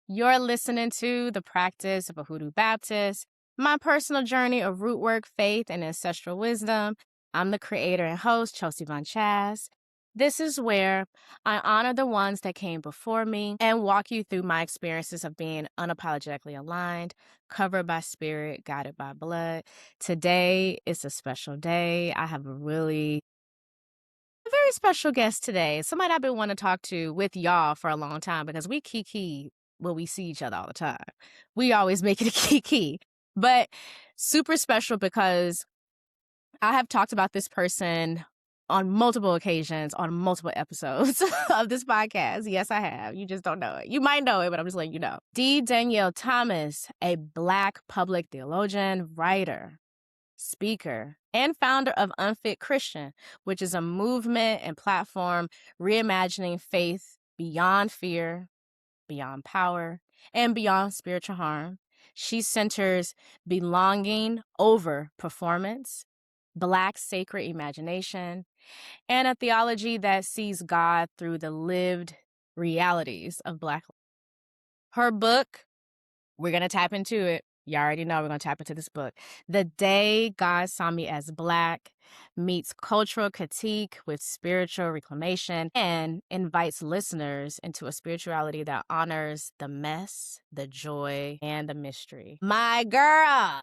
You're listening to The Practice of a Hoodoo Baptist, my personal journey of root work, faith, and ancestral wisdom. I'm the creator and host, Chelsea Von Chaz. This is where I honor the ones that came before me and walk you through my experiences of being unapologetically aligned, covered by spirit, guided by blood. Today is a special day. I have a very special guest today. Somebody I've been wanting to talk to with y'all for a long time because we kiki when we see each other all the time. We always make it a kiki. But super special because I have talked about this person on multiple occasions, on multiple episodes of this podcast. Yes, I have. You just don't know it. You might know it, but I'm just letting you know. Danyelle Thomas, a Black public theologian, writer, speaker, and founder of Unfit Christian, which is a movement and platform reimagining faith beyond fear, beyond power, and beyond spiritual harm. She centers belonging over performance, Black sacred imagination, and a theology that sees God through the lived realities of Black life. Her book, we're going to tap into it. You already know we're going to tap into this book. The Day God Saw Me as Black meets cultural critique with spiritual reclamation and invites listeners into a spirituality that honors the mess, the joy, and the mystery. My girl,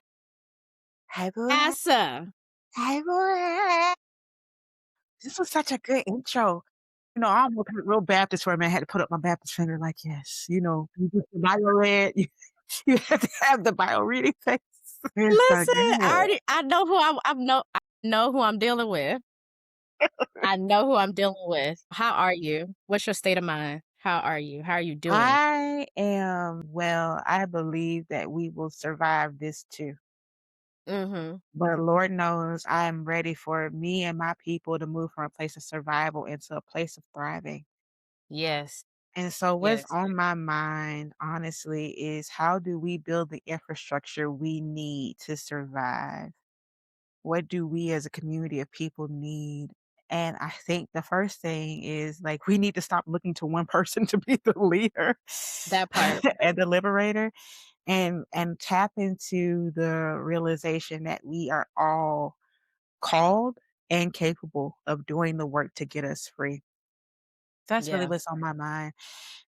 Hi, boy. Asa. Hi, boy. This was such a good intro. I almost went real Baptist for a minute. I had to put up my Baptist finger like, yes, you get the Bible read. You have to have the Bible reading face. It's so Listen, good. I know who I know who I'm dealing with. I know who I'm dealing with. How are you? What's your state of mind? How are you? How are you doing? I am well. I believe that we will survive this too. Mhm. But Lord knows I am ready for me and my people to move from a place of survival into a place of thriving. Yes. And so what's Yes. on my mind, honestly, is how do we build the infrastructure we need to survive? What do we as a community of people need? And I think the first thing is like we need to stop looking to one person to be the leader That part. and the liberator and tap into the realization that we are all called and capable of doing the work to get us free. That's really Yeah. what's on my mind,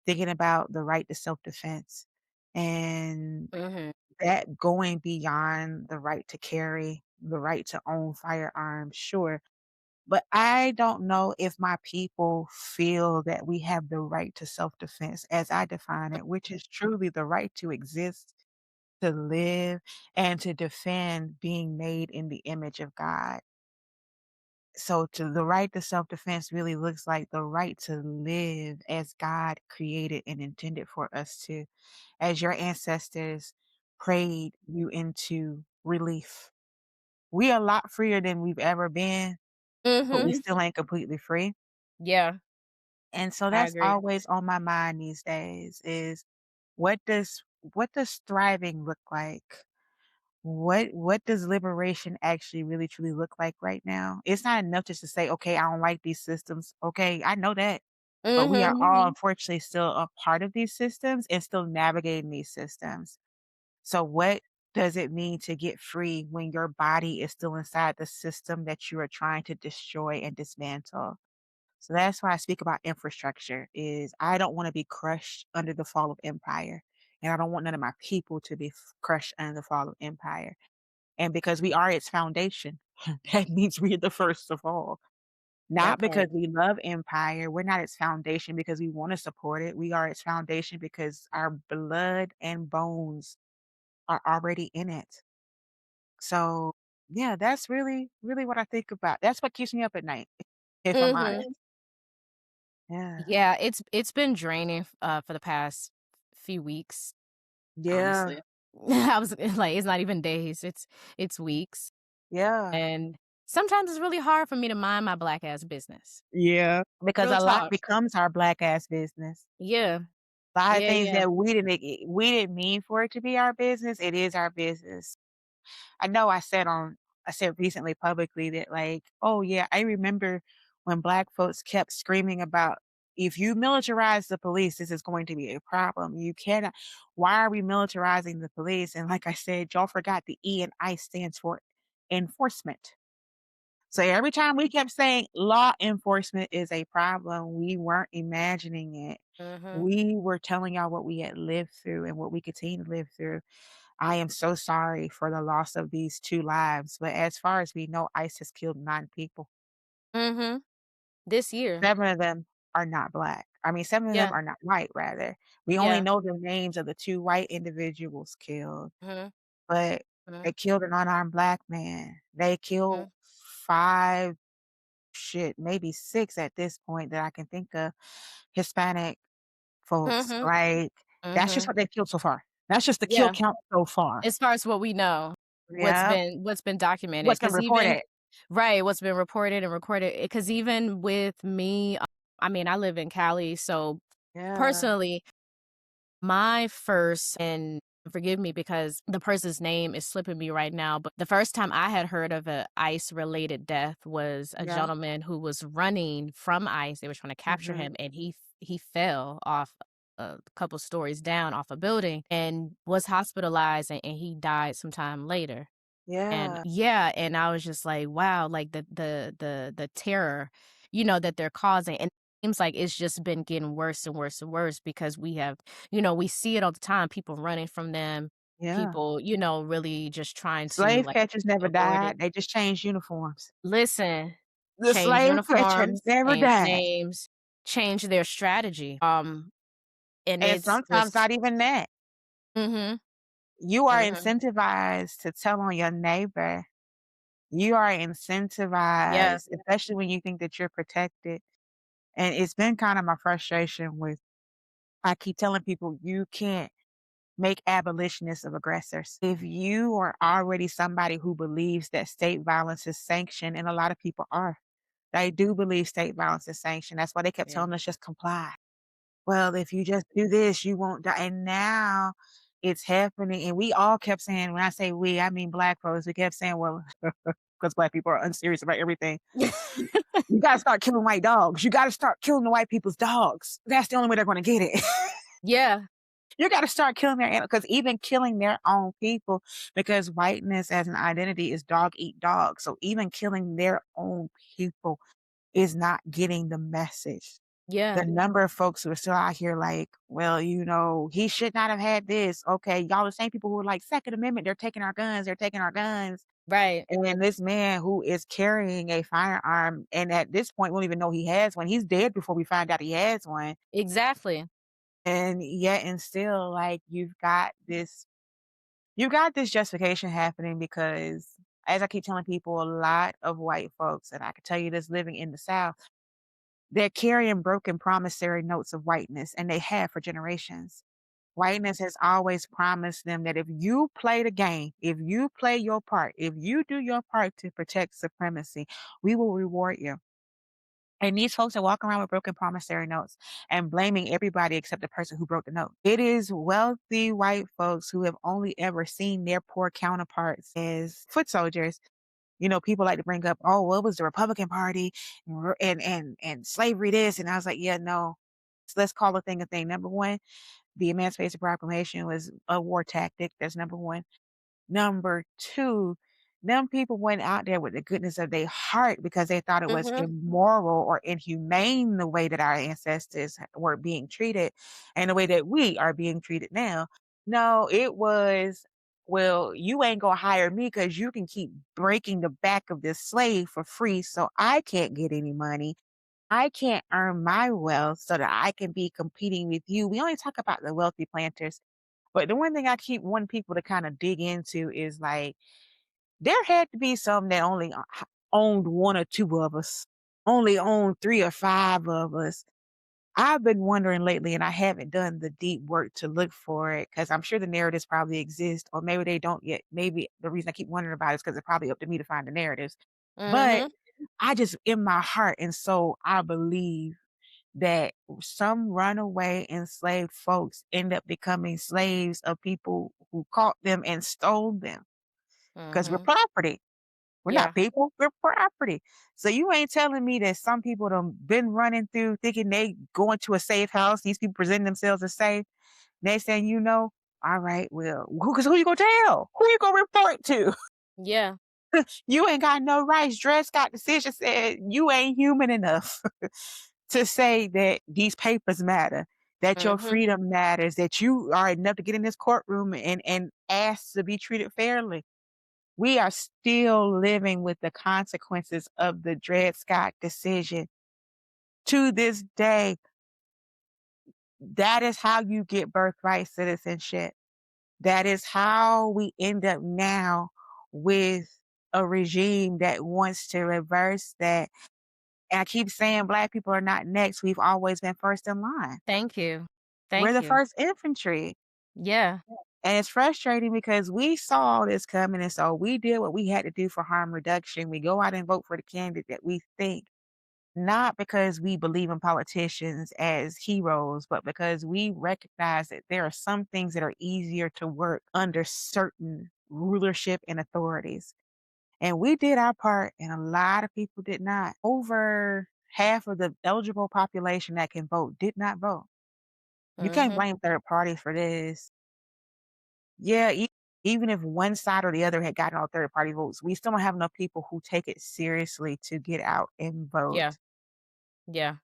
thinking about the right to self-defense and Mhm. that going beyond the right to carry, the right to own firearms, sure. But I don't know if my people feel that we have the right to self-defense as I define it, which is truly the right to exist, to live, and to defend being made in the image of God. So to the right to self-defense really looks like the right to live as God created and intended for us to, as your ancestors prayed you into relief. We are a lot freer than we've ever been, but we Mhm. still ain't completely free. Yeah, And so I that's agree. always on my mind these days is what does what does thriving look like? What does liberation actually really truly look like right now? It's not enough just to say, "Okay, I don't like these systems." Okay, I know that, but we are all Mhm. unfortunately still a part of these systems and still navigating these systems. So what does it mean to get free when your body is still inside the system that you are trying to destroy and dismantle? So that's why I speak about infrastructure is I don't want to be crushed under the fall of empire. And I don't want none of my people to be crushed under the fall of empire. And because we are its foundation, that means we're the first of all. That Not because part. we love empire. We're not its foundation because we want to support it. We are its foundation because our blood and bones are already in it. So yeah, that's really, really what I think about. That's what keeps me up at night, if I'm honest. Mhm. Yeah. Yeah, it's been draining for the past few weeks, Yeah. honestly. I was like, it's not even days, it's weeks. Yeah. And sometimes it's really hard for me to mind my black ass business. Yeah. Because Real a lot talk. becomes our black ass business. Yeah. A lot of Yeah, things yeah. that we didn't mean for it to be our business, it is our business. I know I said recently publicly that like, "Oh, yeah, I remember when black folks kept screaming about if you militarize the police, this is going to be a problem. You cannot. Why are we militarizing the police? And like I said, y'all forgot the E and I stands for enforcement. So every time we kept saying law enforcement is a problem, we weren't imagining it. Mhm. We were telling y'all what we had lived through and what we continue to live through. I am so sorry for the loss of these 2 lives, but as far as we know, ICE has killed 9 people. Mhm. This year. 7 of them are not Black. I mean, 7 of them Yeah. are not white, rather. We only Yeah. know the names of the 2 white individuals killed, Mhm. but Mhm. they killed an unarmed Black man. They killed Mhm. 5, shit, maybe 6 at this point that I can think of, Hispanic folks. Mhm. Like, that's just Mhm. what they've killed so far. That's just the kill Yeah. count so far. As far as what we know, Yep. what's been documented, What's been because even reported. right, what's been reported and recorded, because even with me, I mean, I live in Cali, so Yeah. personally, my first and forgive me because the person's name is slipping me right now, but the first time I had heard of a ICE-related death was a Yeah. gentleman who was running from ICE. They were trying to capture Mhm. him, and he fell off a couple stories down off a building and was hospitalized, and he died sometime later. And Yeah. yeah, and I was just like, wow, like the terror, that they're causing. And it seems like it's just been getting worse and worse and worse because we see it all the time, people running from them, Yeah. people, really just trying to Slave like catchers never avoid it. died, they just changed uniforms. Listen, The change slave catcher uniforms, never change died, names, change their strategy. And and it's sometimes just not even that. mhm, You are mhm. incentivized to tell on your neighbor. You are Yeah, incentivized, especially when you think that you're protected, and it's been kind of my frustration with I keep telling people, "You can't make abolitionists of aggressors." If you are already somebody who believes that state violence is sanctioned, and a lot of people are, they do believe state violence is sanctioned. That's why they kept yeah. telling us just comply. Well, if you just do this, you won't die. And now it's happening. And we all kept saying, when I say we, I mean Black folks, we kept saying, well, because Black people are unserious about everything. You got to start killing white dogs. You got to start killing the white people's dogs. That's the only way they're going to get it. Yeah, You gotta start killing their animals because even killing their own people, because whiteness as an identity is dog eat dog. So even killing their own people is not getting the message. The yeah, number of folks who are still out here like, well, he should not have had this. Okay, y'all the same people who are like, Second Amendment, they're taking our guns, they're taking our guns. right. And then this man who is carrying a firearm, and at this point, we don't even know he has one. He's dead before we find out he has one. Exactly. And yet and still, like, you've got this justification happening because, as I keep telling people, a lot of white folks, and I can tell you this living in the South, they're carrying broken promissory notes of whiteness, and they have for generations. Whiteness has always promised them that if you play the game, if you play your part, if you do your part to protect supremacy, we will reward you. And these folks are walking around with broken promissory notes and blaming everybody except the person who broke the note. It is wealthy white folks who have only ever seen their poor counterparts as foot soldiers. People like to bring up, oh, well, it was the Republican Party and slavery this. And I was like, yeah, no. So let's call a thing a thing. Number one, the Emancipation Proclamation was a war tactic. That's number one. Number 2, them people went out there with the goodness of their heart because they thought it was Mhm, immoral or inhumane the way that our ancestors were being treated and the way that we are being treated now. No, it was, well, you ain't gonna hire me because you can keep breaking the back of this slave for free, so I can't get any money. I can't earn my wealth so that I can be competing with you. We only talk about the wealthy planters, but the one thing I keep wanting people to kinda dig into is, like, there had to be some that only, owned 1 or 2 of us, only owned 3 or 5 of us. I've been wondering lately, and I haven't done the deep work to look for it because 'cause I'm sure the narratives probably exist, or maybe they don't yet. Maybe the reason I keep wondering about it is because it's probably up to me to find the narratives. But mhm, I just in my heart and soul, I believe that some runaway enslaved folks end up becoming slaves of people who caught them and stole them because 'cause we're mhm. property. We're not Yeah. people, we're property. So you ain't telling me that some people done been running through thinking they going to a safe house. These people present themselves as safe. Next thing you know, all right, well, who you gonna tell? Who you gonna report to? Yeah. You ain't got no rights. Dred Scott decision said you ain't human enough to say that these papers matter, that your Mhm. freedom matters, that you are enough to get in this courtroom and ask to be treated fairly. We are still living with the consequences of the Dred Scott decision. To this day, that is how you get birthright citizenship. That is how we end up now with a regime that wants to reverse that. And I keep saying black people are not next. We've always been first in line. Thank you. We're Thank the you. first infantry. Yeah. And it's frustrating because we saw all this coming. And so we did what we had to do for harm reduction. We go out and vote for the candidate that we think, not because we believe in politicians as heroes, but because we recognize that there are some things that are easier to work under certain rulership and authorities. And we did our part, and a lot of people did not. Over half of the eligible population that can vote did not vote. You can't Mhm. blame third parties for this. Yeah, even if one side or the other had gotten all third party votes, we still don't have enough people who take it seriously to get out and Yeah. vote. Yeah.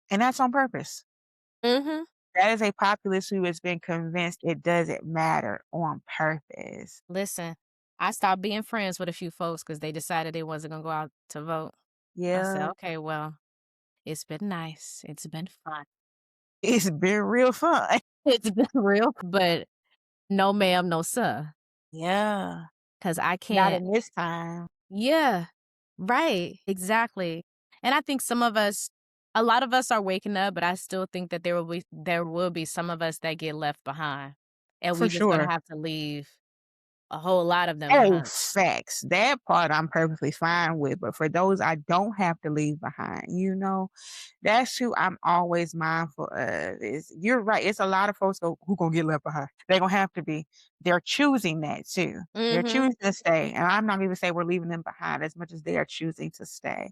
And that's on purpose. Mhm. That is a populace who has been convinced it doesn't matter on purpose. Listen, I stopped being friends with a few folks because they decided they wasn't gonna go out to vote. I said, Yeah, "Okay, well, it's been nice. It's been fun. it's been real fun. It's been real, but no ma'am, no sir, Yeah, because I not can't." in this time. Yeah. Right. Exactly. And I think a lot of us are waking up, but I still think that there will be some of us that get left behind, and For we just gonna sure. have to leave a whole lot of them Oh, behind. facts. That part I'm perfectly fine with, but for those I don't have to leave behind, that's who I'm always mindful of. Is you're right. It's a lot of folks who gonna get left behind. They're gonna have to be. They're choosing that too. They're Mhm. choosing to stay. And I'm not gonna say we're leaving them behind as much as they are choosing to stay.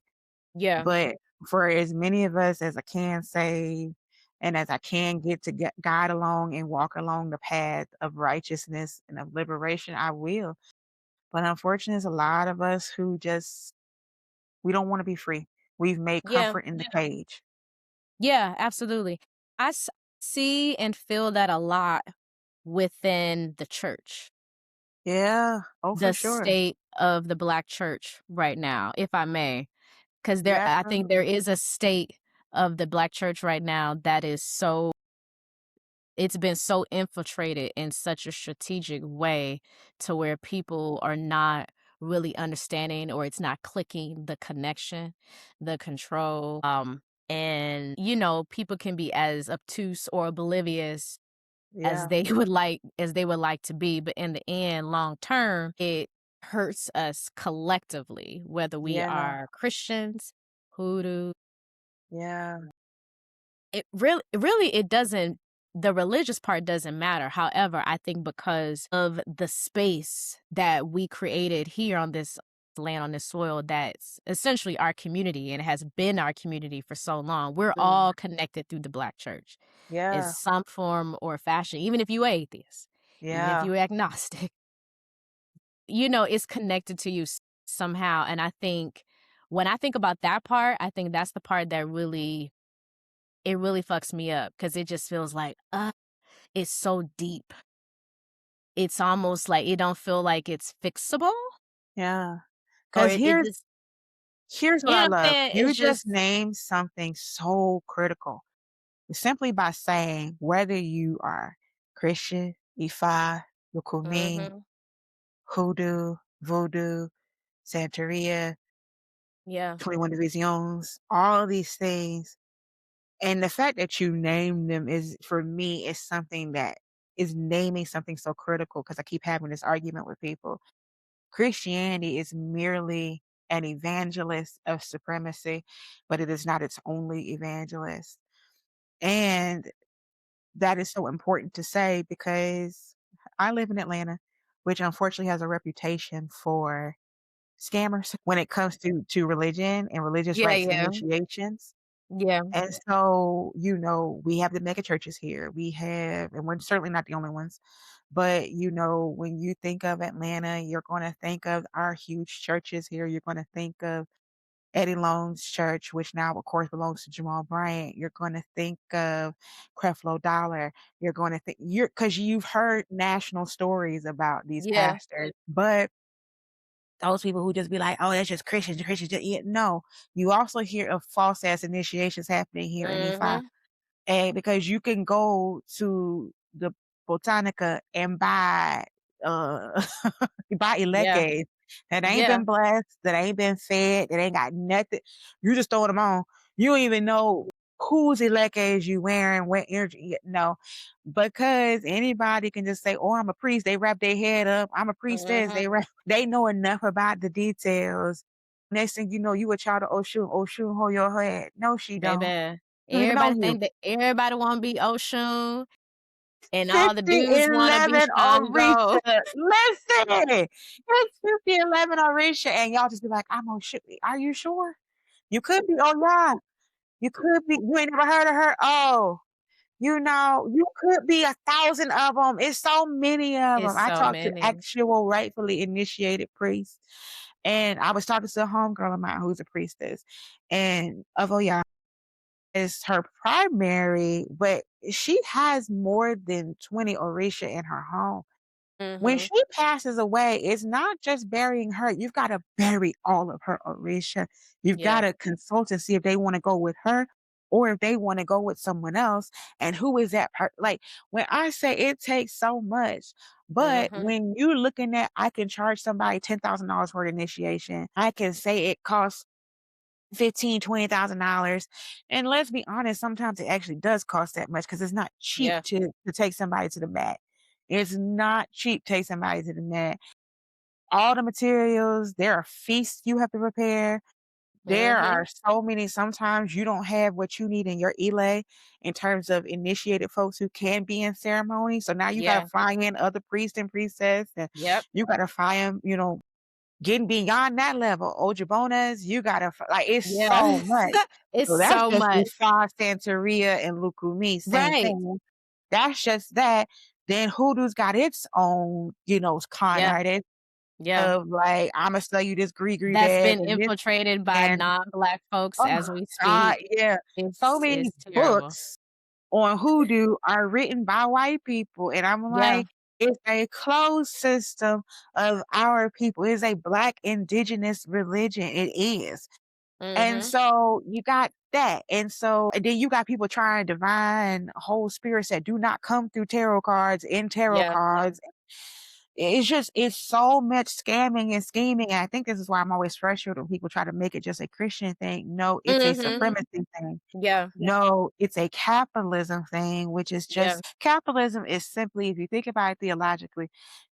Yeah. But for as many of us as I can save and as I can get to guide along and walk along the path of righteousness and of liberation, I will. But unfortunately, there's a lot of us who just we don't wanna be free. We've made Yeah. comfort in the cage. Yeah, absolutely. I see and feel that a lot within the church, Yeah. Oh, for the sure. state of the Black church right now, if I may. 'Cause You're I think there absolutely is a state of the Black church right now that is it's been so infiltrated in such a strategic way to where people are not really understanding or it's not clicking the connection, the control, and, people can be as obtuse or oblivious as yeah, they would like to be, but in the end, long term, it hurts us collectively, whether we yeah, are Christians, Hoodoo. yeah, It really it doesn't the religious part doesn't matter. However, I think because of the space that we created here on this land, on this soil, that's essentially our community and it has been our community for so long, we're true. all connected through the Black church in Yeah, some form or fashion, even if you atheist, even if yeah, you agnostic, it's connected to you somehow. And I think when I think about that part, I think that's the part that really fucks me up because it just feels like, it's so deep. It's almost like it don't feel like it's fixable yeah. or 'Cause it just here's what you know I what I'm love. saying? You It's just just named something so critical. Simply by saying whether you are Christian, Ifa, Lukumi, mhm. Hoodoo, Voodoo, Santeria, Yeah. 21 Divisions, all these things. And the fact that you name them is, for me, is something that is naming something so critical because I keep having this argument with people. Christianity is merely an evangelist of supremacy, but it is not its only evangelist. And that is so important to say because I live in Atlanta, which unfortunately has a reputation for scammers when it comes to religion and religious Yeah, rites and yeah, initiations. yeah. And so, we have the mega churches here. We have, and we're certainly not the only ones, but when you think of Atlanta, you're going to think of our huge churches here. You're going to think of Eddie Lone's church, which now, of course, belongs to Jamal Bryant. You're going to think of Creflo Dollar. You're going to think, because you've heard national stories about these Yeah. pastors, but those people who just be like, "Oh, that's just Christians, Christians." Yeah, no, you also hear of false ass initiations happening here in E5. Mhm. And because you can go to the Botanica and buy, uh, buy Yeah. elecades that ain't Yeah. been blessed, that ain't been fed, that ain't got nothing. You just throwing them on. You don't even know whose elecades you wearing, what energy. No, because anybody can just say, "Oh, I'm a priest." They wrap their head up. I'm a priestess. Mhm. They know enough about the details. Next thing you know, you a child of Oshun. Oshun, hold your head. No, she don't. Baby, She don't even know everybody you. think that everybody wanna be Oshun, and all the dudes wanna be 5011 Shango. Orisha. Listen, it's 5011 Orisha, and y'all just be like, "I'm on shit." Are you sure? You could be. Oh yeah, you could be. You ain't never heard of her. Oh, you could be 1,000 of them. It's so many of them. It's I so talked to many. actual rightfully initiated priests, and I was talking to a homegirl of mine who's a priestess, and of oh yeah, is her primary, but she has more than 20 Orisha in her home. When Mhm. she passes away, it's not just burying her. You've got to bury all of her Orisha. You've got Yeah. to consult and see if they want to go with her or if they want to go with someone else. And who is that like when I say it takes so much, but Mhm. when you're looking at I can charge somebody $10,000 for an initiation. I can say it costs 15, $20,000. And let's be honest, sometimes it actually does cost that much because it's not cheap Yeah. to take somebody to the mat. It's not cheap to take somebody to the mat. All the materials, there are feasts you have to prepare. There Mhm. are so many, sometimes you don't have what you need in your elay in terms of initiated folks who can be in ceremony. So now you gotta Yeah. fly in other priests and priestess, and Yep. you gotta fly them, getting beyond that level, Ojibonas, you gotta like, it's Yeah. so much. It's So that's so just much. Ifa, Santeria, and Lukumi, same Right. thing. That's just that. Then Hoodoo's got its own, con Yeah. artist Yeah. of like, Imma sell you this gree That's bag been and this infiltrated by and non-Black folks oh as we god, speak. yeah. So many It's terrible. books on Hoodoo are written by white people, and I'm Yeah. like, it's a closed system of our people. It's a Black indigenous religion. It is. And Mhm. so you got that. And then you got people trying to divine whole spirits that do not come through tarot cards in tarot Yeah. cards. It's so much scamming and scheming. And I think this is why I'm always frustrated when people try to make it just a Christian thing. No, it's a Mhm. supremacy thing. Yeah. No, it's a capitalism thing, which is Yeah. just capitalism is simply, if you think about it theologically,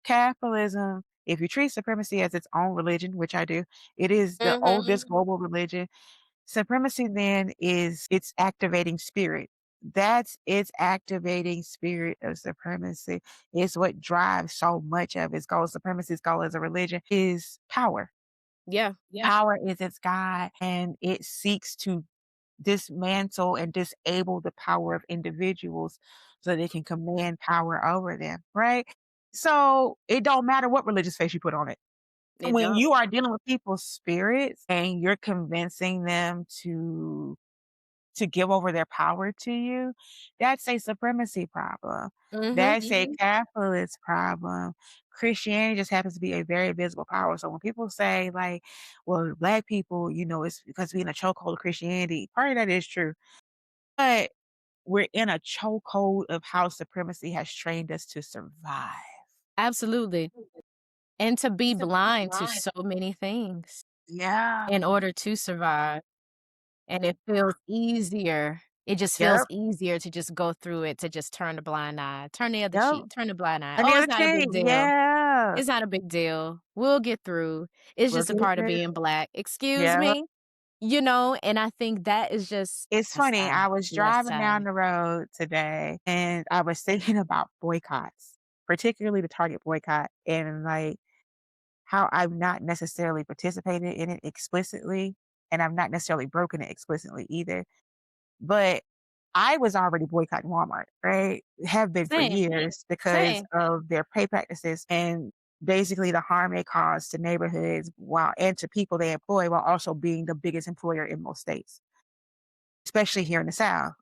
capitalism, if you treat supremacy as its own religion, which I do, it is the Mhm. oldest global religion. Supremacy then is its activating spirit. That's its activating spirit of supremacy. It's what drives so much of its goal. Supremacy's goal as a religion is power. Yeah. Power is its God, and it seeks to dismantle and disable the power of individuals so they can command power over them, right? So it don't matter what religious face you put on it. It When don't. you are dealing with people's spirits and you're convincing them to give over their power to you, that's a supremacy problem. Mhm. That's a capitalist problem. Christianity just happens to be a very visible power. So when people say like, well, Black people, it's because we're in a chokehold of Christianity, part of that is true. But we're in a chokehold of how supremacy has trained us to survive. Absolutely. And to be blind to so many things Yeah. in order to survive. And it feels easier. It just feels Yep. easier to just go through it, to just turn the blind eye, turn the other Yep. cheek, turn the blind eye. And the Oh, it's other not a cheek, big deal. yeah. It's not a big deal. We'll get through. It's We'll just a get part of through. being Black. Excuse Yeah. me? And I think that is just It's that's funny, sad. I was That's driving down sad. the road today, and I was thinking about boycotts, particularly the Target boycott, and, like, how I've not necessarily participated in it explicitly, and I've not necessarily broken it explicitly either. But I was already boycotting Walmart, right? Have been for Same, years because same. of their pay practices and basically the harm they cause to neighborhoods while and to people they employ while also being the biggest employer in most states, especially here in the South.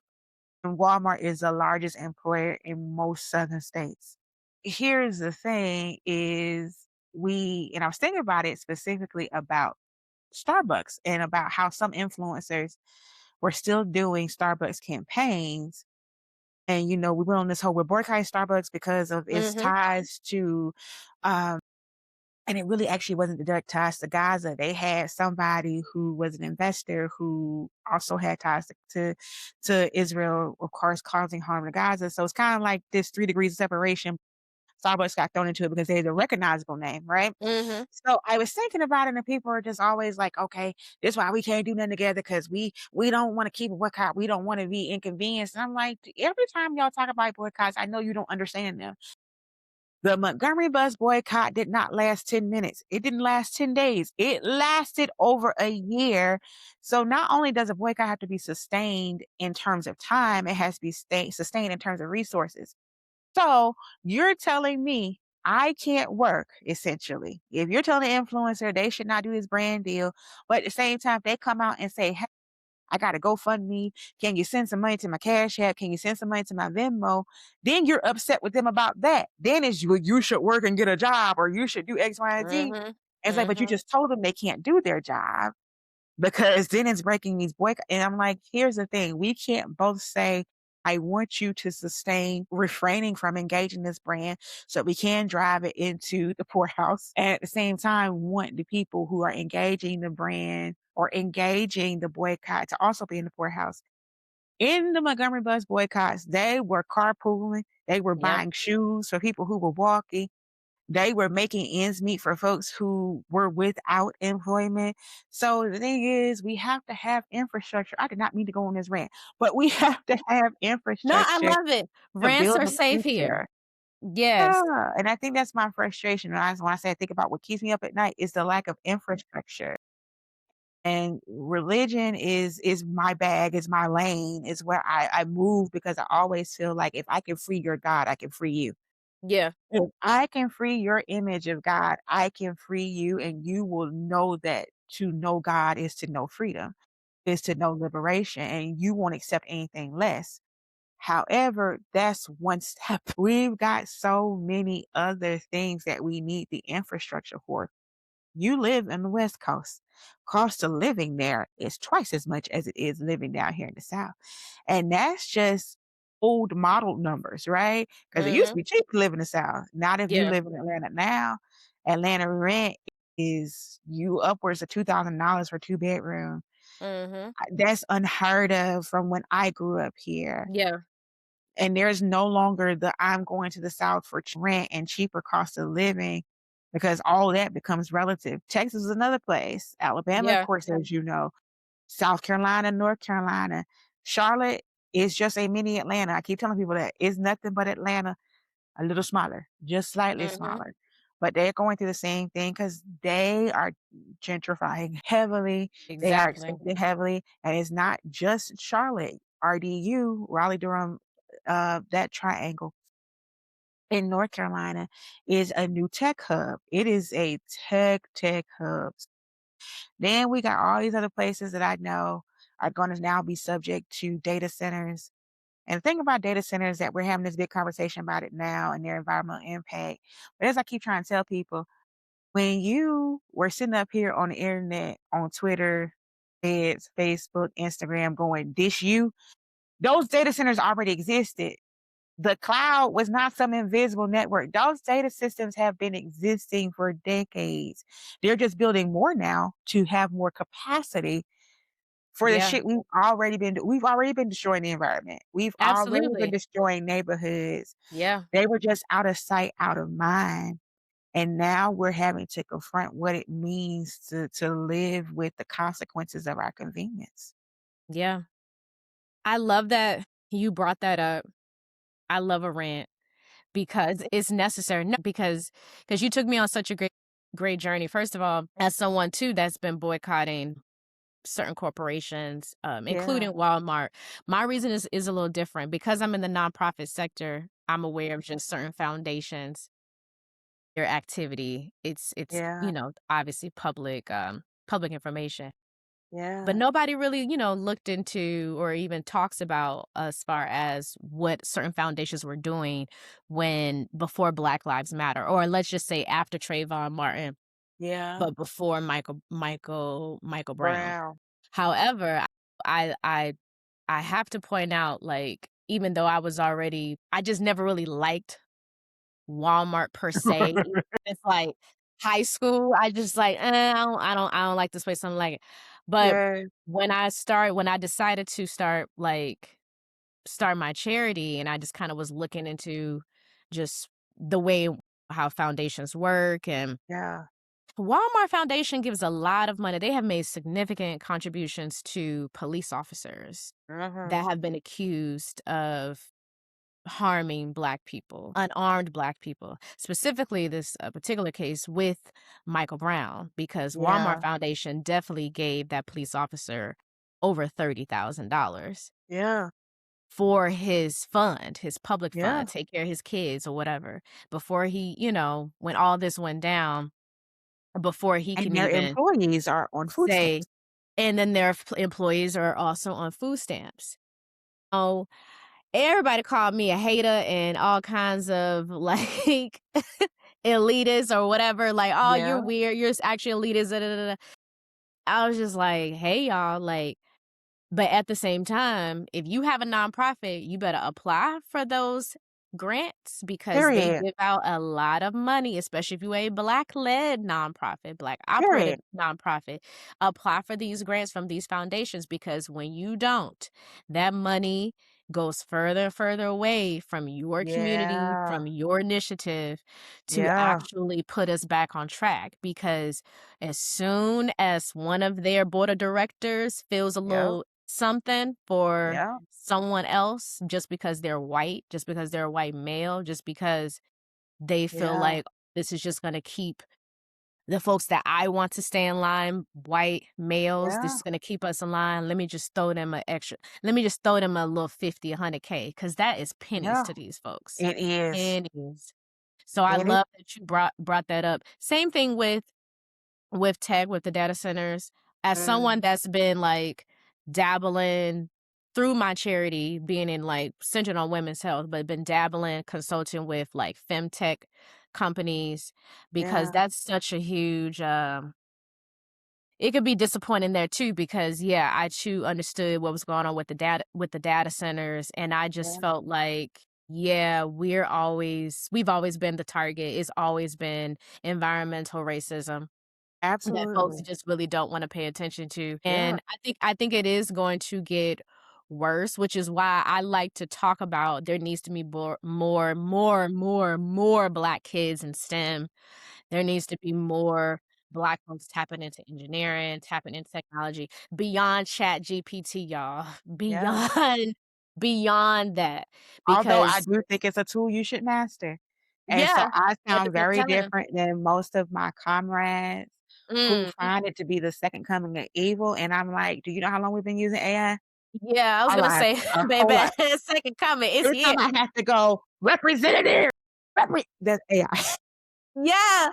And Walmart is the largest employer in most southern states. Here's the thing is and I was thinking about it specifically about Starbucks and about how some influencers were still doing Starbucks campaigns. And, we went on this whole we're boycotting Starbucks because of its Mhm, ties to, um, and it really actually wasn't the direct ties to Gaza. They had somebody who was an investor who also had ties to Israel, of course, causing harm to Gaza. So it's kind of like this 3 degrees of separation. Starbucks got thrown into it because they're the recognizable name, right? mhm, So I was thinking about it, and people are just always like, "Okay, this is why we can't do nothing together because we don't want to keep a boycott. We don't want to be inconvenienced." And I'm like, every time y'all talk about boycotts, I know you don't understand them. The Montgomery bus boycott did not last 10 minutes. It didn't last 10 days. It lasted over a year. So not only does a boycott have to be sustained in terms of time, it has to be sustained in terms of resources. So you're telling me I can't work essentially. If you're telling the influencer they should not do this brand deal, but at the same time, if they come out and say, "Hey, I got to GoFundMe. Can you send some money to my Cash App? Can you send some money to my Venmo?" Then you're upset with them about that. Then it's you should work and get a job or you should do X, Y, and Z. mhm, It's like, but you mhm. just told them they can't do their job because then it's breaking these boycott. And I'm like, here's the thing. We can't both say, I want you to sustain refraining from engaging this brand so we can drive it into the poorhouse. And at the same time, want the people who are engaging the brand or engaging the boycott to also be in the poorhouse. In the Montgomery bus boycotts, they were carpooling. They were Yep, buying shoes for people who were walking. They were making ends meet for folks who were without employment. So the thing is, we have to have infrastructure. I did not mean to go on this rant, but we have to have no, I infrastructure love it. to Rants build are the safe here. future. Yes, Yeah, and I think that's my frustration. When I say I think about what keeps me up at night is the lack of infrastructure. And religion is my bag, is my lane, is where I move because I always feel like if I can free your God, I can free you. yeah, If I can free your image of God, I can free you, and you will know that to know God is to know freedom, is to know liberation, and you won't accept anything less. However, that's one step. We've got so many other things that we need the infrastructure for. You live in the West Coast. Cost of living there is twice as much as it is living down here in the South. And that's just old model numbers, right? Because it used to mhm, be cheap to live in the South. Not if you yeah, live in Atlanta now. Atlanta rent is you upwards of $2,000 for 2 bedroom. mhm, That's unheard of from when I grew up here. yeah, And there's no longer the I'm going to the South for rent and cheaper cost of living because all that becomes relative. Texas is another place. Alabama, of yeah, course, as you know. South Carolina, North Carolina. Charlotte is just a mini Atlanta. I keep telling people that it's nothing but Atlanta, a little smaller, just slightly mhm, smaller. But they're going through the same thing because they are gentrifying heavily. They are exactly. expanding heavily. And it's not just Charlotte, RDU, Raleigh Durham, that triangle in North Carolina is a new tech hub. It is a tech hub. Then we got all these other places that I know are going to now be subject to data centers. And the thing about data centers that we're having this big conversation about it now and their environmental impact. But as I keep trying to tell people, when you were sitting up here on the internet, on Twitter, Threads, Facebook, Instagram, going, this you, those data centers already existed. The cloud was not some invisible network. Those data systems have been existing for decades. They're just building more now to have more capacity for the Yeah, shit we've already been destroying the environment. We've already been absolutely. destroying neighborhoods. Yeah, They were just out of sight, out of mind. And now we're having to confront what it means to live with the consequences of our convenience. yeah. I love that you brought that up. I love a rant because it's necessary. No, because you took me on such a great great journey. First of all, as someone too that's been boycotting certain corporations, Yeah, including Walmart, my reason is a little different because I'm in the nonprofit sector. I'm aware of just certain foundations, their activity. It's yeah, obviously public information. But yeah, nobody really, looked into or even talks about as far as what certain foundations were doing when before Black Lives Matter, or let's just say after Trayvon Martin, yeah. but before Michael Brown. Brown. However, I I I have to point out, like, even though I just never really liked Walmart per se. It's like high school, I just like, I don't like this place, I don't like it. But Yes, when I decided to start my charity, and I just kinda was looking into just the way how foundations work, and yeah. Walmart Foundation gives a lot of money. They have made significant contributions to police officers Mhm. that have been accused of harming Black people, unarmed Black people. Specifically, this particular case with Michael Brown, because Walmart Yeah, Foundation definitely gave that police officer over $30,000 yeah, for his fund, his public yeah. fund, take care of his kids or whatever. Before when all this went down, before he And can their even employees are on food say, stamps. and then their employees are also on food stamps. Oh, everybody called me a hater and all kinds of, like, elitist or whatever, like, "Oh, you're Yeah, weird, you're actually elitist, da, da, da, da." I was just like, "Hey, y'all," like, but at the same time, if you have a nonprofit, you better apply for those grants because they period, give out a lot of money, especially if you a Black-led nonprofit, Black-operated period. nonprofit. Apply for these grants from these foundations because when you don't, that money goes further and further away from your community, Yeah, from your initiative to yeah, actually put us back on track because as soon as one of their board of directors feels a yep, little something for yep, someone else just because they're white, just because they're a white male, just because they feel yeah, like this is just gonna keep the folks that I want to stay in line, white males, this yeah, is gonna keep us in line. Let me just throw them a little 50, 100K, because that is pennies yeah. to these folks. It is. Pennies. So I It is. love that you brought that up. Same thing with tech, with the data centers, as Mm, someone that's been, like, dabbling through my charity, being in, like, centered on women's health, but been dabbling, consulting with, like, femtech companies because yeah, that's such a huge, it could be disappointing there too because, yeah, I too understood what was going on with the data centers, and I just yeah, felt like, yeah, we've always been the target. It's always been environmental racism that folks absolutely. just really don't wanna pay attention to, Yeah, and I think it is going to get worse, which is why I like to talk about there needs to be more Black kids in STEM. There needs to be more Black folks tapping into engineering, tapping into technology, beyond ChatGPT, y'all, yeah. beyond beyond that, Although I because do think it's a tool you should master. And so yeah, I at the sound same very time different than most of my comrades who mm. find it to be the second coming of evil, and I'm like, "Do you know how long we've been using AI? Yeah, I was Our gonna lives, say, our whole baby, life." second coming, it's Every here. time I have to go, "Representative, that's AI. Yeah,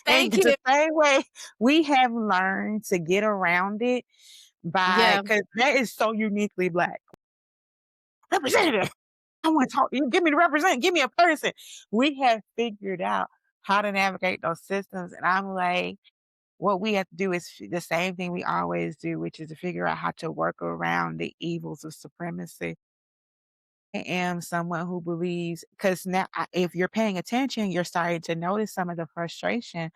And thank the you. same way we have learned to get around it by Yeah, because that is so uniquely Black. "Representative, I wanna talk to you. Give me the representative, give me a person." We have figured out how to navigate those systems, and I'm like, what we have to do is the same thing we always do, which is to figure out how to work around the evils of supremacy. I am someone who believes because now, if you're paying attention, you're starting to notice some of the frustration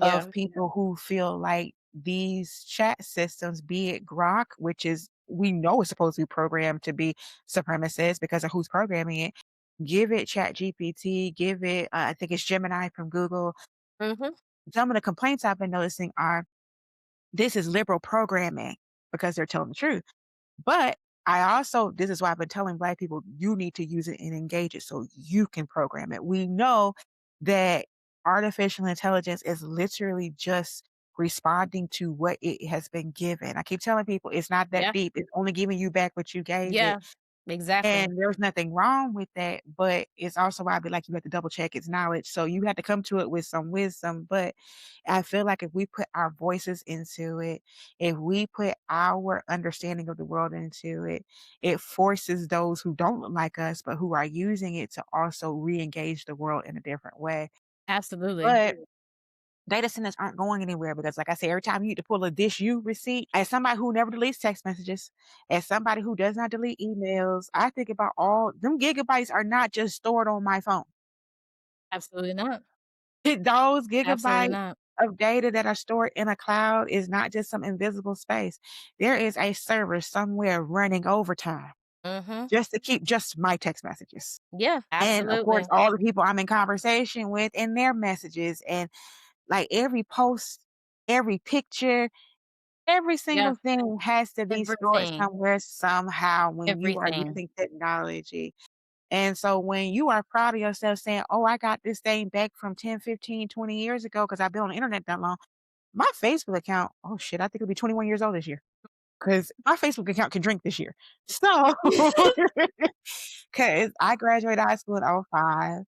of yeah, people who feel like these chat systems, be it Grok, which is we know is supposed to be programmed to be supremacist because of who's programming it. Give it Chat GPT, give it, I think it's Gemini from Google. mhm, Some of the complaints I've been noticing are this is liberal programming because they're telling the truth. But I also, this is why I've been telling Black people, you need to use it and engage it so you can program it. We know that artificial intelligence is literally just responding to what it has been given. I keep telling people it's not that Yeah. deep. It's only giving you back what you gave it. Yeah. Exactly. And there's nothing wrong with that, but it's also why I be like, you have to double check its knowledge. So you have to come to it with some wisdom. But I feel like if we put our voices into it, if we put our understanding of the world into it, it forces those who don't look like us, but who are using it to also re-engage the world in a different way. Absolutely. But data centers aren't going anywhere because, like I said, every time you need to pull a dish you receipt, as somebody who never deletes text messages, as somebody who does not delete emails, I think about all them gigabytes are not just stored on my phone. Absolutely not. Those Absolutely gigabytes not. of data that are stored in a cloud is not just some invisible space. There is a server somewhere running overtime Mhm. just to keep just my text messages. Yeah, And of course, absolutely. all the people I'm in conversation with and their messages and like every post, every picture, every Yeah, single thing has to be stored everything, somewhere somehow when you are everything. using technology. And so when you are proud of yourself saying, "Oh, I got this thing back from 10, 15, 20 years ago because I've been on the internet that long." My Facebook account, oh shit, I think it'll be 21 years old this year because my Facebook account can drink this year. So, because I graduated high school in '05.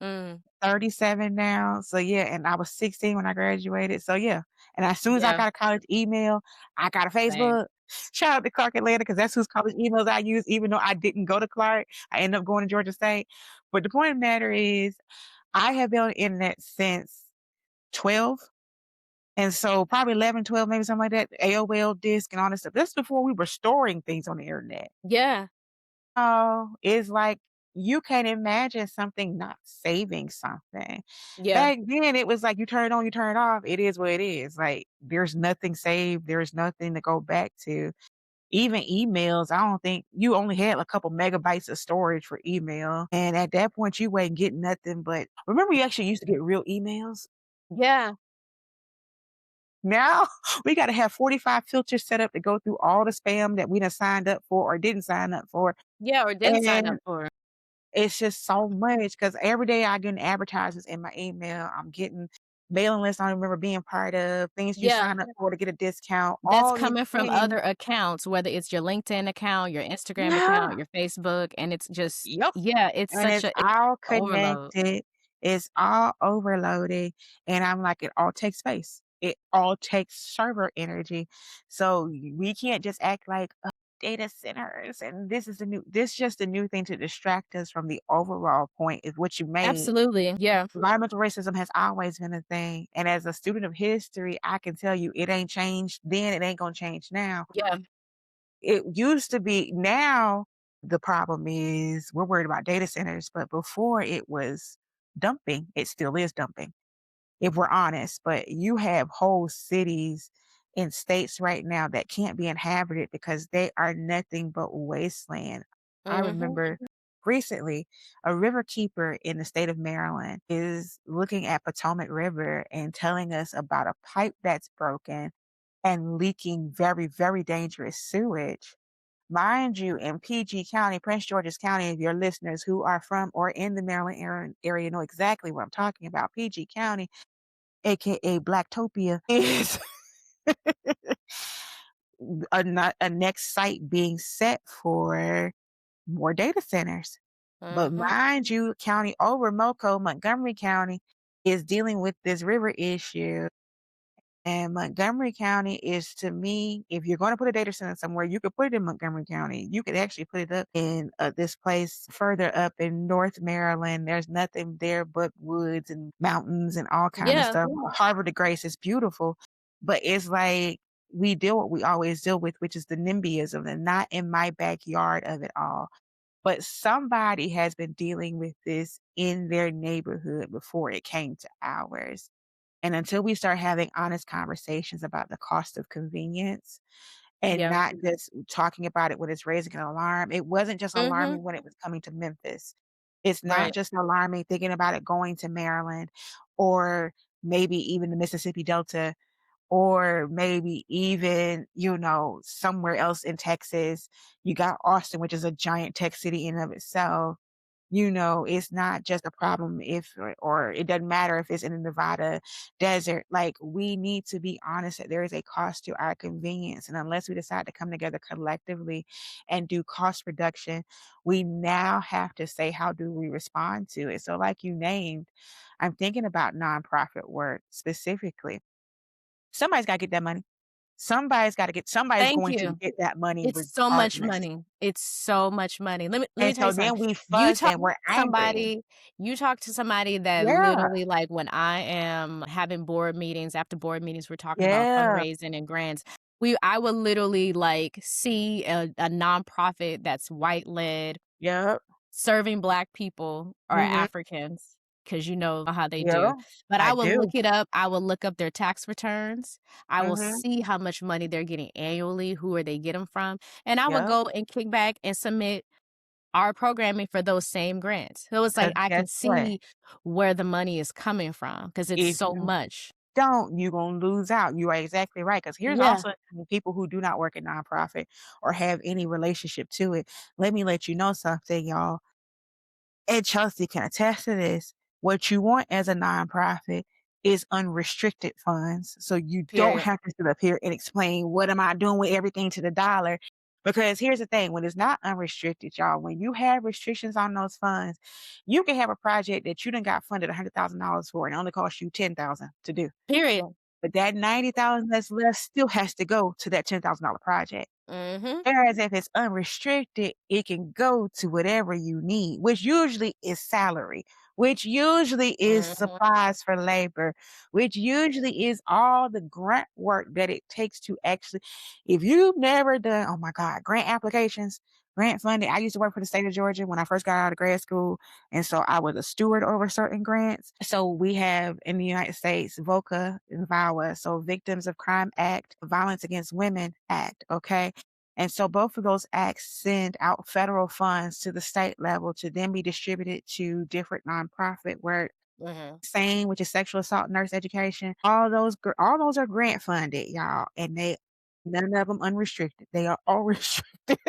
Mm, 37 now. So yeah, and I was 16 when I graduated. So yeah. And as soon as I yeah, got a college email, I got a same. Facebook. Shout out to Clark Atlanta because that's whose college emails I use, even though I didn't go to Clark. I ended up going to Georgia State. But the point of the matter is, I have been on the internet since 12. And so probably 11, 12, maybe something like that. AOL disk and all this stuff. That's before we were storing things on the internet. Yeah, Oh, it's like you can't imagine something not saving something. yeah, Back then, it was like you turn it on, you turn it off. It is what it is. Like there's nothing saved. There's nothing to go back to. Even emails, I don't think you only had a couple megabytes of storage for email. And at that point, you wasn't getting nothing but remember you actually used to get real emails? yeah, Now we got to have 45 filters set up to go through all the spam that we done signed up for or didn't sign up for. yeah, or didn't sign up And for it. it's just so much because every day I get advertisements in my email. I'm getting mailing lists I don't remember being part of, things you Yeah, sign up for to get a discount, that's all these coming from things. other accounts, whether it's your LinkedIn account, your Instagram Yeah. account, your Facebook, and it's just Yep. yeah, it's And such it's a it's all overload. connected. It's all overloaded. And I'm like, it all takes space. It all takes server energy. So we can't just act like data centers and this just a new thing to distract us from the overall point is what you made. Absolutely, yeah, Environmental racism has always been a thing, and as a student of history, I can tell you it ain't changed then, it ain't gonna change now. yeah, It used to be now the problem is we're worried about data centers, but before it was dumping, it still is dumping if we're honest, but you have whole cities in states right now that can't be inhabited because they are nothing but wasteland. I mhm, remember recently a river keeper in the state of Maryland is looking at Potomac River and telling us about a pipe that's broken and leaking very, very dangerous sewage. Mind you, in PG County, Prince George's County, if your listeners who are from or in the Maryland area know exactly what I'm talking about. PG County AKA Blacktopia, is a next site being set for more data centers. But mhm, mind you, county over Moco, Montgomery County, is dealing with this river issue. And Montgomery County is to me, if you're going to put a data center somewhere, you could put it in Montgomery County. You could actually put it up in this place further up in North Maryland. There's nothing there but woods and mountains and all kind of yeah, stuff. Harbor de Grace is beautiful, but it's like we deal what we always deal with, which is the NIMBYism, and not in my backyard of it all. But somebody has been dealing with this in their neighborhood before it came to ours. And until we start having honest conversations about the cost of convenience and yeah, not just talking about it when it's raising an alarm, it wasn't just mhm, alarming when it was coming to Memphis. It's not right, just alarming thinking about it going to Maryland or maybe even the Mississippi Delta or maybe even, somewhere else in Texas. You got Austin, which is a giant tech city in and of itself. It's not just a problem if or it doesn't matter if it's in the Nevada desert. Like, we need to be honest that there is a cost to our convenience, and unless we decide to come together collectively and do cost reduction, we now have to say, how do we respond to it? So, like you named, I'm thinking about nonprofit work specifically. Somebody's gotta get that money. Somebody's Thank going to you. get that money It's so much regardless. money. It's so much money. Let me And tell you so something. then we You fuss talk and we're to angry. somebody you talk to somebody that Yeah, literally, like, when I am having board meetings, after board meetings, we're talking about yeah, fundraising and grants. I would literally, like, see a nonprofit that's white led, yep, serving Black people or mhm, Africans, because you know how they do. yeah, But I I will look do, it up, I will look up their tax returns, I will mhm, see how much money they're getting annually, who are they getting from, and I will yep, go and kick back and submit our programming for those same grants. So it's like 'cause I guess can what? see where the money is coming from because it's If so you much. don't, you gonna lose out. You are exactly right. Because here's Yeah, also people who do not work in nonprofit or have any relationship to it. Let me let you know something, y'all. And Chelsea can attest to this. What you want as a nonprofit is unrestricted funds. So you don't period. have to sit up here and explain what am I doing with everything to the dollar. Because here's the thing, when it's not unrestricted, y'all, when you have restrictions on those funds, you can have a project that you done got funded $100,000 for and it only cost you 10,000 to do. Period. But that 90,000 that's left still has to go to that $10,000 project. Mhm, Whereas if it's unrestricted, it can go to whatever you need, which usually is salary, which usually is mhm. supplies for labor, which usually is all the grant work that it takes to actually, if you've never done, oh my God, grant applications, grant funding. I used to work for the state of Georgia when I first got out of grad school. And so I was a steward over certain grants. So we have in the United States, VOCA and VAWA, so Victims of Crime Act, Violence Against Women Act. Okay. And so both of those acts send out federal funds to the state level to then be distributed to different nonprofit work. Mhm. Same, which is sexual assault nurse education. All those are grant funded, y'all, and they none of them unrestricted. They are all restricted.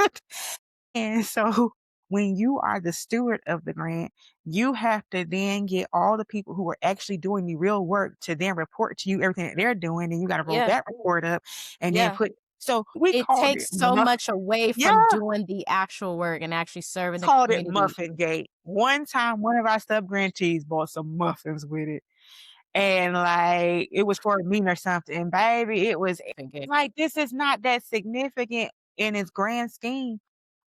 And so when you are the steward of the grant, you have to then get all the people who are actually doing the real work to then report to you everything that they're doing, and you gotta roll Yeah, that report up and then yeah. put so we It called it takes so much away yeah, from doing the actual work and actually serving the called it community. Muffin Gate. One time, one of our sub-grantees bought some muffins with it, and, like, it was for a meeting or something, and baby, it was Okay. like, this is not that significant in its grand scheme,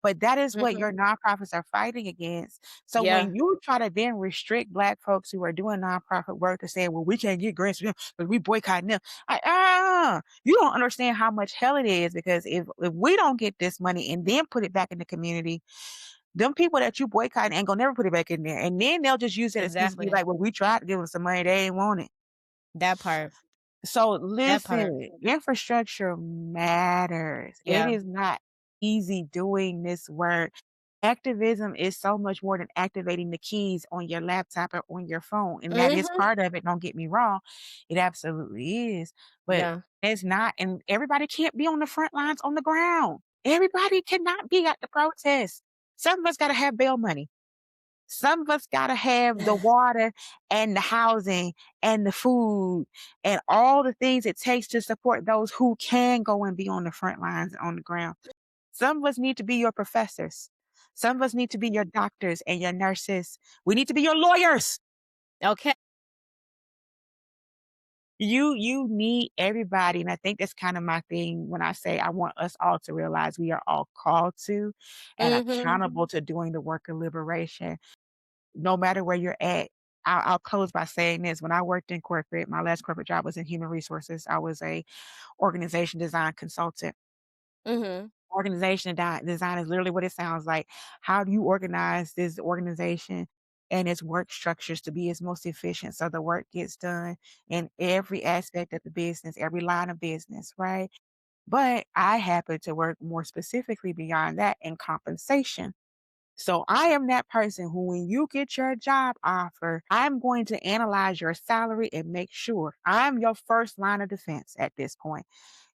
but that is what Mhm. your nonprofits are fighting against. So Yeah, when you try to then restrict Black folks who are doing nonprofit work to say, "Well, we can't get grants from them because we boycotting them." You don't understand how much hell it is because if we don't get this money and then put it back in the community, them people that you boycott ain't gonna never put it back in there, and then they'll just use that excuse to be exactly. like, "Well, we tried to give them some money, they ain't want it." That part. So That part. listen, infrastructure matters. It Yeah. is not easy doing this work. Activism is so much more than activating the keys on your laptop or on your phone, and that is Mhm. part of it, don't get me wrong. It absolutely is, but Yeah. it's not, and everybody can't be on the front lines on the ground. Everybody cannot be at the protest. Some of us gotta have bail money. Some of us gotta have the water and the housing and the food and all the things it takes to support those who can go and be on the front lines on the ground. Some of us need to be your professors. Some of us need to be your doctors and your nurses. We need to be your lawyers. Okay. You need everybody, and I think that's kind of my thing when I say I want us all to realize we are all called to and Mhm. accountable to doing the work of liberation. No matter where you're at. I'll close by saying this. When I worked in corporate, my last corporate job was in human resources. I was a organization design consultant. Mhm. Design is literally what it sounds like. How do you organize this organization and its work structures to be its most efficient so the work gets done in every aspect of the business, every line of business, right? But I happen to work more specifically beyond that in compensation. So I am that person who, when you get your job offer, I'm going to analyze your salary and make sure I'm your first line of defense at this point.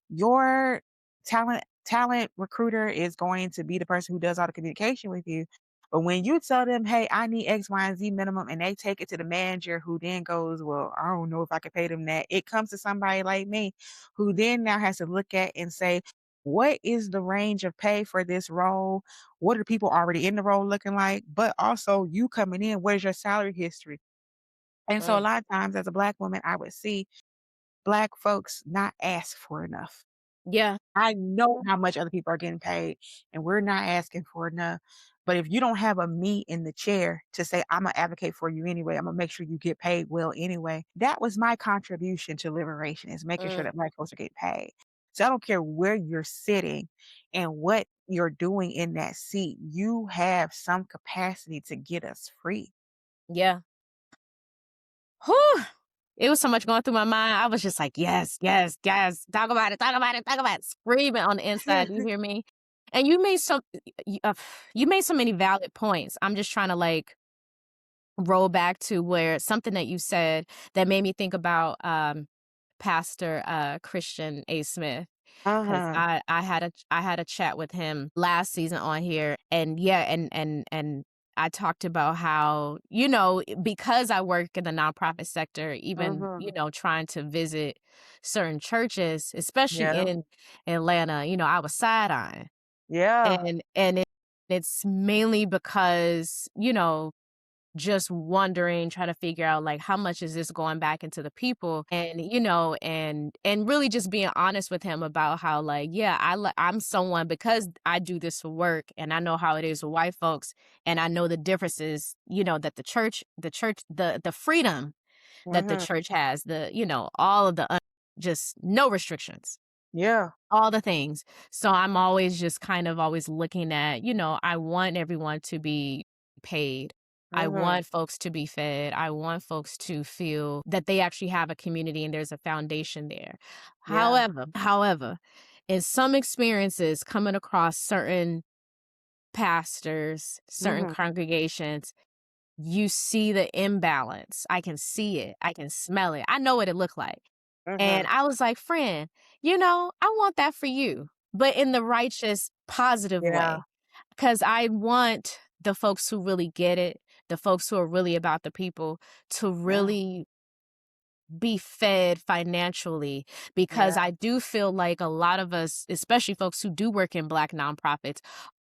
Your talent recruiter is going to be the person who does all the communication with you. But when you tell them, "Hey, I need X, Y, and Z minimum," and they take it to the manager who then goes, "Well, I don't know if I can pay them that." It comes to somebody like me who then now has to look at and say, "What is the range of pay for this role? What are the people already in the role looking like? But also you coming in, what is your salary history?" And so a Mm, lot of times as a Black woman, I would see Black folks not ask for enough. yeah, I know how much other people are getting paid, and we're not asking for enough. But if you don't have a me in the chair to say, "Imma advocate for you anyway, Imma make sure you get paid well anyway," that was my contribution to liberation, is making sure mm, that Black folks are getting paid. So I don't care where you're sitting and what you're doing in that seat, you have some capacity to get us free. yeah. Whew. It was so much going through my mind. I was just like, "Yes, yes, yes. Talk about it, talk about it, talk about it." Screaming on the inside. Do you hear me? And you made some you made so many valid points. I'm just trying to, like, roll back to where something that you said that made me think about, Pastor, Christian A. Smith, 'cause Uh-huh. I had a chat with him last season on here, and yeah, and I talked about how, because I work in the nonprofit sector, even, Mhm. trying to visit certain churches, especially Yeah. in Atlanta, I was side-eyeing, Yeah. it's mainly because, just wondering, trying to figure out, like, how much is this going back into the people, and really just being honest with him about how, like, yeah, I'm someone, because I do this for work and I know how it is with white folks, and I know the differences, that the freedom that the Mhm. church has, all of the just no restrictions, Yeah. all the things. So I'm always just kind of always looking at, I want everyone to be paid. I Mhm. want folks to be fed. I want folks to feel that they actually have a community and there's a foundation there. Yeah. However, in some experiences coming across certain pastors, certain Mhm. congregations, you see the imbalance. I can see it. I can smell it. I know what it looked like. And Mhm. I was like, "Friend, I want that for you, but in the righteous, positive Yeah. way, because I want the folks who really get it, the folks who are really about the people, to Yeah. really be fed financially, because Yeah. I do feel like a lot of us, especially folks who do work in Black nonprofits,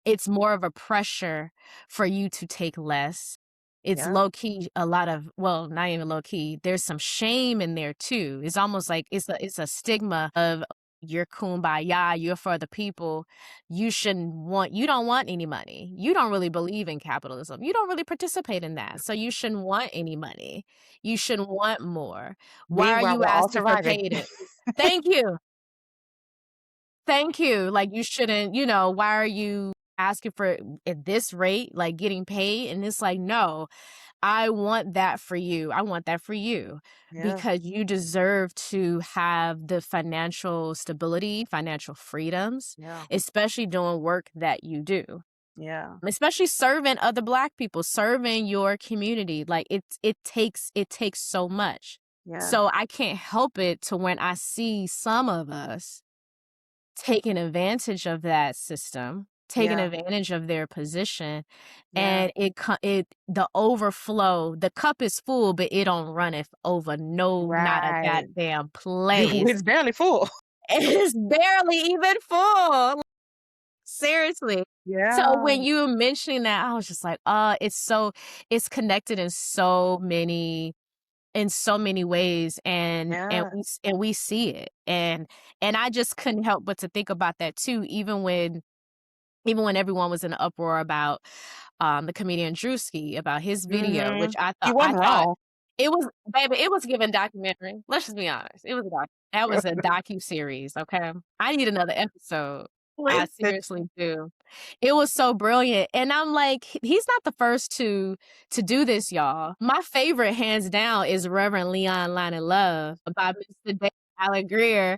it's more of a pressure for you to take less. It's Yeah. low key a lot of, well, not even low key. There's some shame in there too. It's almost like it's a stigma of, you're kumbaya, you're for the people. You don't want any money. You don't really believe in capitalism. You don't really participate in that. So you shouldn't want any money. You shouldn't want more. Why are Meanwhile, you we're all asking for surviving. pay? Thank you. Thank you. Like, you shouldn't, why are you asking for at this rate, like, getting paid? And it's like, no, I want that for you. I want that for you, Yeah. because you deserve to have the financial stability, financial freedoms, Yeah. especially doing work that you do. Yeah. Especially serving other Black people, serving your community. Like, it takes so much. Yeah. So I can't help it to when I see some of us taking advantage of that system, taking Yeah. advantage of their position, Yeah. and the overflow, the cup is full, but it don't runneth over, no, not a Right. goddamn place. It's barely full. It's barely even full. Seriously. So Yeah. when you were mentioning that, I was just like, it's connected in so many ways, Yeah. and we see it. And I just couldn't help but to think about that too, even when everyone was in an uproar about, the comedian Drewski, about his video, which Mhm. I He thought I wasn't thought wrong. it was, baby, it was giving documentary. Let's just be honest. That was a docu-series, okay? I need another episode. I Listen. seriously do. It was so brilliant, and I'm like, he's not the first to do this, y'all. My favorite, hands down, is Reverend Leon Lonnie Love by Mr. David Allen Greer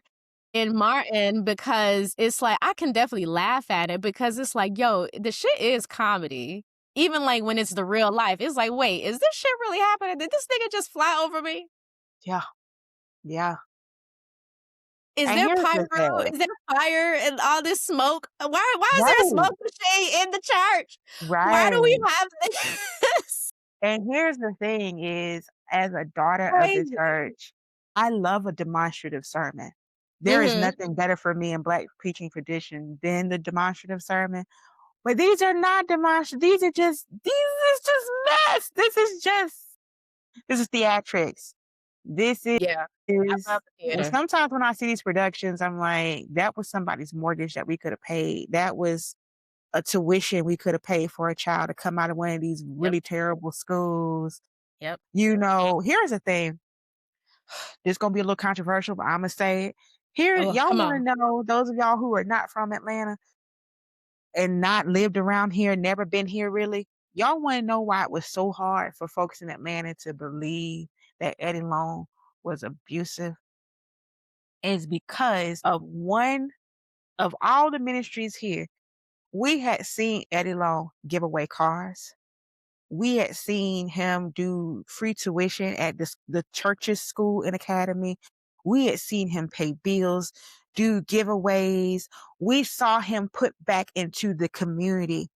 in Martin, because it's like, I can definitely laugh at it, because it's like, yo, the shit is comedy. Even, like, when it's the real life, it's like, "Wait, is this shit really happening? Did this nigga just fly over me?" Yeah. Yeah. Is And there here's the pyro? thing. Is there fire and all this smoke? Why is there a Right, smoke machine in the church? Why do we right. have this? And here's the thing is, as a daughter of the Crazy. church, I love a demonstrative sermon. There is Mhm. nothing better for me in Black preaching tradition than the demonstrative sermon. But these are not demonstrative. These is just mess. This is theatrics. This Yeah. I is love the theater. sometimes when I see these productions, I'm like, that was somebody's mortgage that we could have paid. That was a tuition we could have paid for a child to come out of one of these Yep, really terrible schools. yep. Here's the thing. This gonna be a little controversial, but Imma say it. Here, Oh, y'all come wanna on. know, those of y'all who are not from Atlanta and not lived around here, never been here really, y'all wanna know why it was so hard for folks in Atlanta to believe that Eddie Long was abusive? Is because of one of all the ministries here, we had seen Eddie Long give away cars. We had seen him do free tuition at the church's school and academy. We had seen him pay bills, do giveaways. We saw him put back into the community,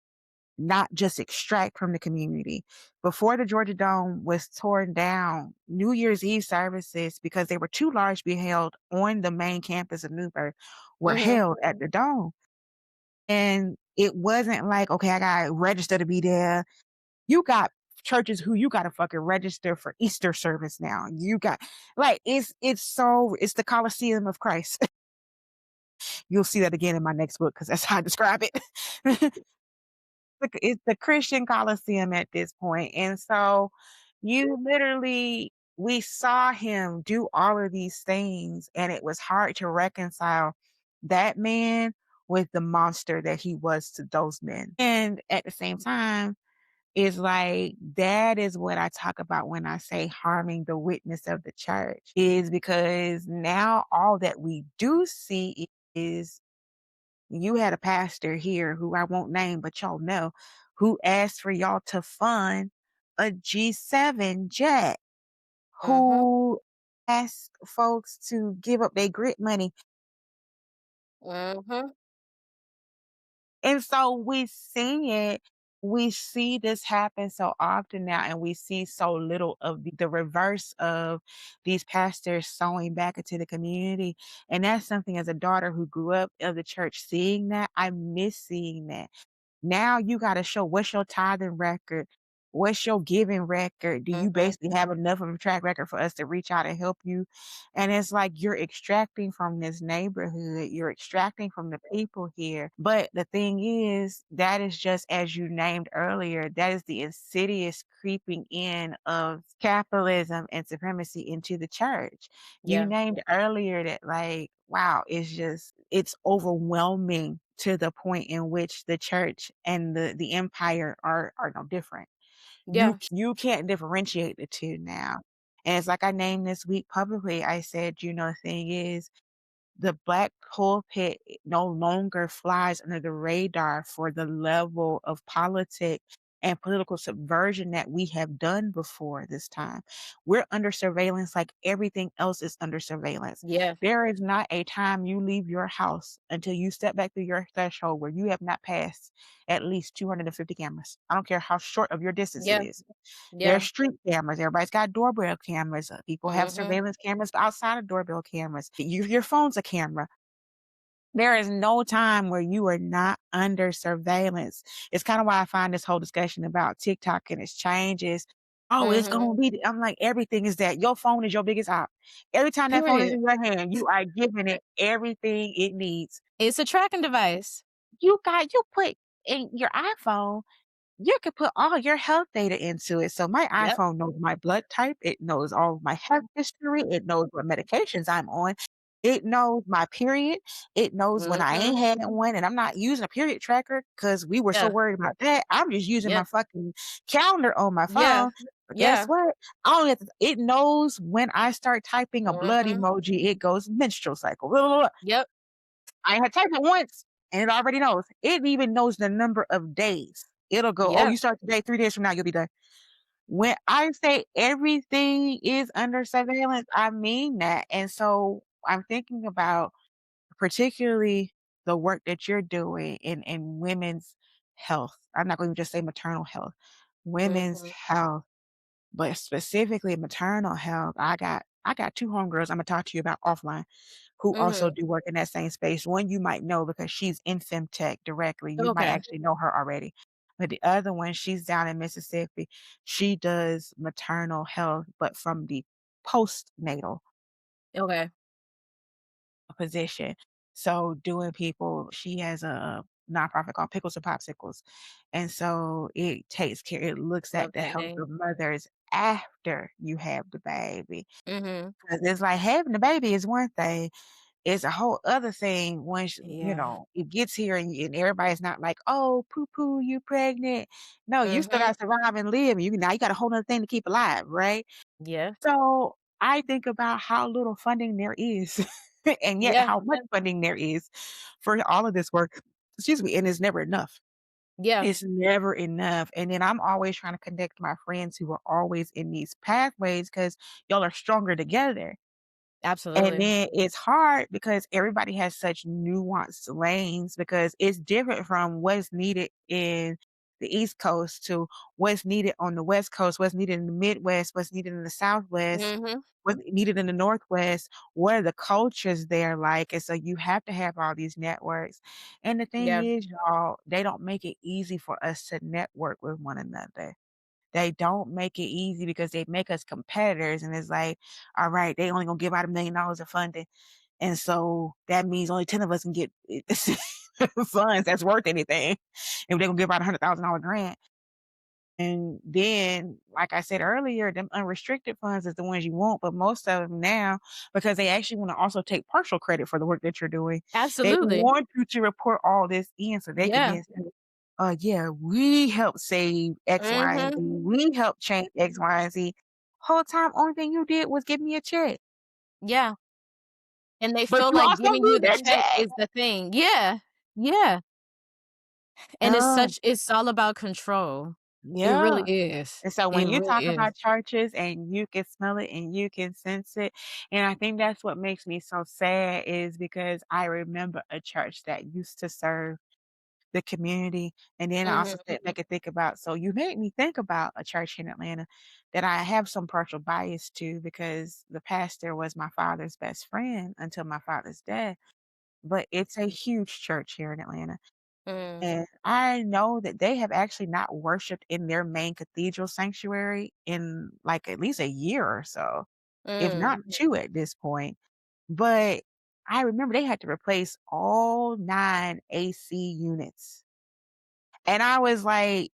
not just extract from the community. Before the Georgia Dome was torn down, New Year's Eve services, because they were too large to be held on the main campus of Newburgh, were Mhm. held at the Dome. And it wasn't like, okay, I got to register to be there. You got churches who you gotta fucking register for Easter service now. You got like it's the Colosseum of Christ. You'll see that again in my next book because that's how I describe it. It's the Christian Colosseum at this point. And so you literally we saw him do all of these things, and it was hard to reconcile that man with the monster that he was to those men. And at the same time, is like that is what I talk about when I say harming the witness of the church, is because now all that we do see is you had a pastor here who I won't name, but y'all know, who asked for y'all to fund a G7 jet, Mhm. who asked folks to give up their grit money. Mhm. And so we see this happen so often now, and we see so little of the reverse of these pastors sowing back into the community. And that's something as a daughter who grew up of the church, seeing that, I miss seeing that. Now you gotta show what's your tithing record, what's your giving record. Do you Mhm. basically have enough of a track record for us to reach out and help you? And it's like you're extracting from this neighborhood, you're extracting from the people here. But the thing is, that is just as you named earlier, that is the insidious creeping in of capitalism and supremacy into the church. You Yeah. named earlier that, like, wow, it's overwhelming to the point in which the church and the empire are no different. Yeah. You can't differentiate the two now. And it's like I named this week publicly, I said, the thing is, the black pulpit no longer flies under the radar for the level of politic and political subversion that we have done before this time. We're under surveillance like everything else is under surveillance. Yeah. There is not a time you leave your house until you step back through your threshold where you have not passed at least 250 cameras. I don't care how short of your distance it Yeah. is. There's Yeah. street cameras. Everybody's got doorbell cameras. People have Mhm. surveillance cameras outside of doorbell cameras. Your phone's a camera. There is no time where you are not under surveillance. It's kind of why I find this whole discussion about TikTok and its changes. Oh, it's Mhm. gonna be. I'm like, everything is that. Your phone is your biggest op. Every time that phone is Period. in your hand, you are giving it everything it needs. It's a tracking device. You put in your iPhone, you could put all your health data into it. So my Yep. iPhone knows my blood type, it knows all of my health history, it knows what medications I'm on, it knows my period, it knows when I Mhm. ain't had one, and I'm not using a period tracker because we were so Yeah. worried about that. I'm just using Yeah. my fucking calendar on my Yeah. phone. But guess Yeah. what? I only have to, it knows when I start typing a blood Mhm. emoji, it goes menstrual cycle. Blah, blah, blah. Yep. I had typed it once and it already knows. It even knows the number of days. It'll go, oh, Yeah. you start today, 3 days from now, you'll be done. When I say everything is under surveillance, I mean that. And so I'm thinking about particularly the work that you're doing in women's health. I'm not going to just say maternal health, women's Mhm. health, but specifically maternal health. I got 2 homegirls Imma talk to you about offline who also Mhm. do work in that same space. One you might know because she's in femtech directly. You might Okay. actually know her already. But the other one, she's down in Mississippi. She does maternal health, but from the postnatal Okay. position. So doing people she has a nonprofit called Pickles and Popsicles, and so it looks at Love the that health of name. mothers after you have the baby. Mhm. 'Cause it's like having the baby is one thing, it's a whole other thing once, Yeah. it gets here and everybody's not like, "Oh, poo-poo, you pregnant." No, you still Mhm. gotta survive and live, you got a whole other thing to keep alive, right? Yeah. So, I think about how little funding there is, and yet Yeah. how much funding there is for all of this work. Excuse me, and it's never enough. Yeah. It's never enough, and then I'm always trying to connect my friends who are always in these pathways because 'cause y'all are stronger together. And Absolutely. then it's hard because everybody has such nuanced lanes because it's different from what's needed in the East Coast to what's needed on the West Coast, what's needed in the Midwest, what's needed in the Southwest, Mhm. what's needed in the Northwest, what are the cultures there like, and so you have to have all these networks. And the thing Yeah. is, y'all, they don't make it easy for us to network with one another. They don't make it easy because they make us competitors, and it's like, "Alright, they only gonna give out $1,000,000 of funding, and so that means only 10 of us can get funds that's worth anything, if they gonna give out $100,000 grant." And then, like I said earlier, them unrestricted funds is the ones you want, but most of them now, because they actually wanna also take partial credit for the work that you're doing, they Absolutely. want you to report all this in so they can Yeah. then say, yeah, we helped save X, Y, and Z. Mhm. We helped change X, Y, and Z. Whole time, only thing you did was give me a check, Yeah. And they but feel you like also giving you need the that check check. is the thing. Yeah. Yeah. And Oh, it's all about control. It really yeah. is. And so It when you really talk is. about churches and you can smell it and you can sense it, and I think that's what makes me so sad is because I remember a church that used to serve the community, and then I also Mhm. sit back and think about so you made me think about a church in Atlanta that I have some partial bias to because the pastor was my father's best friend until my father's death, but it's a huge church here in Atlanta. Mm. And I know that they have actually not worshiped in their main cathedral sanctuary in, like, at least a year or so, if Mm. not 2 at this point. But I remember they had to replace all 9 AC units. And I was like,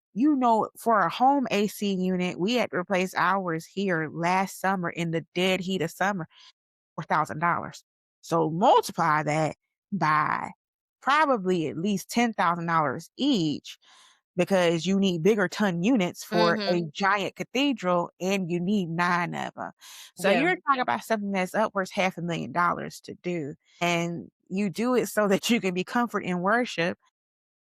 for a home AC unit, we had to replace ours here last summer in the dead heat of summer for $1,000. So multiply that by probably at least $10,000 each because you need bigger ton units for a Mhm. giant cathedral and you need 9 of them. So Yeah. you're talking about something that's upwards $500,000 to do, and you do it so that you can be comfort in worship.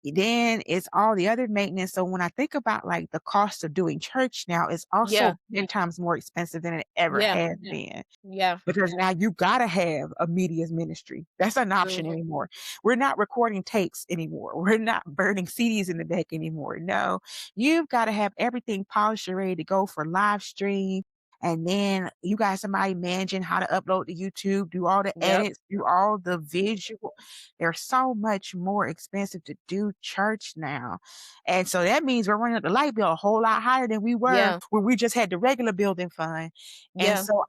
Then it's all the other maintenance. So when I think about, like, the cost of doing church now, it's Yeah. also 10 times more expensive than it ever Yeah. has been. Yeah. Because now you gotta have a media's ministry. That's not an option Mhm. anymore. We're not recording tapes anymore. We're not burning CDs in the deck anymore. No, you've gotta have everything polished and ready to go for live stream, and then you got somebody managing how to upload to YouTube, do all the Yep. edits, do all the visual. They're so much more expensive to do church now, and so that means we're running up the light bill a whole lot higher than we were Yeah. when we just had the regular building fund, and Yeah. so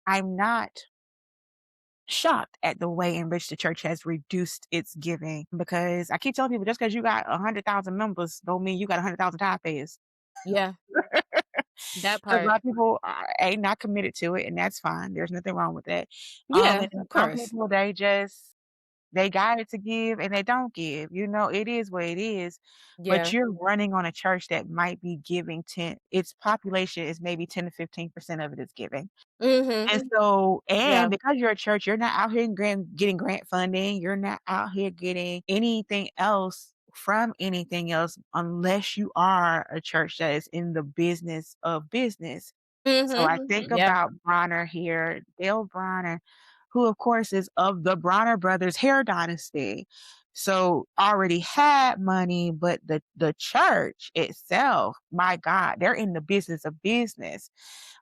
I'm not shocked at the way in which the church has reduced its giving because I keep telling people just because you got 100,000 members don't mean you got 100,000 tithe payers. Yeah. That Because a part. lot of people are A, not committed to it, and that's fine. There's nothing wrong with that. Yeah. And then Of some course. people, they got it to give and they don't give. It is what it is. But Yeah. you're running on a church that might be giving 10, its population is maybe 10 to 15% of it is giving. Mhm. And Yeah. because you're a church, you're not out here getting grant funding, you're not out here getting anything else from anything else unless you are a church that is in the business of business. So I Mhm. think Yeah. about Bronner here, Dale Bronner. who of course is of the Bronner brothers hair dynasty. So already had money, but the church itself, my God, they're in the business of business.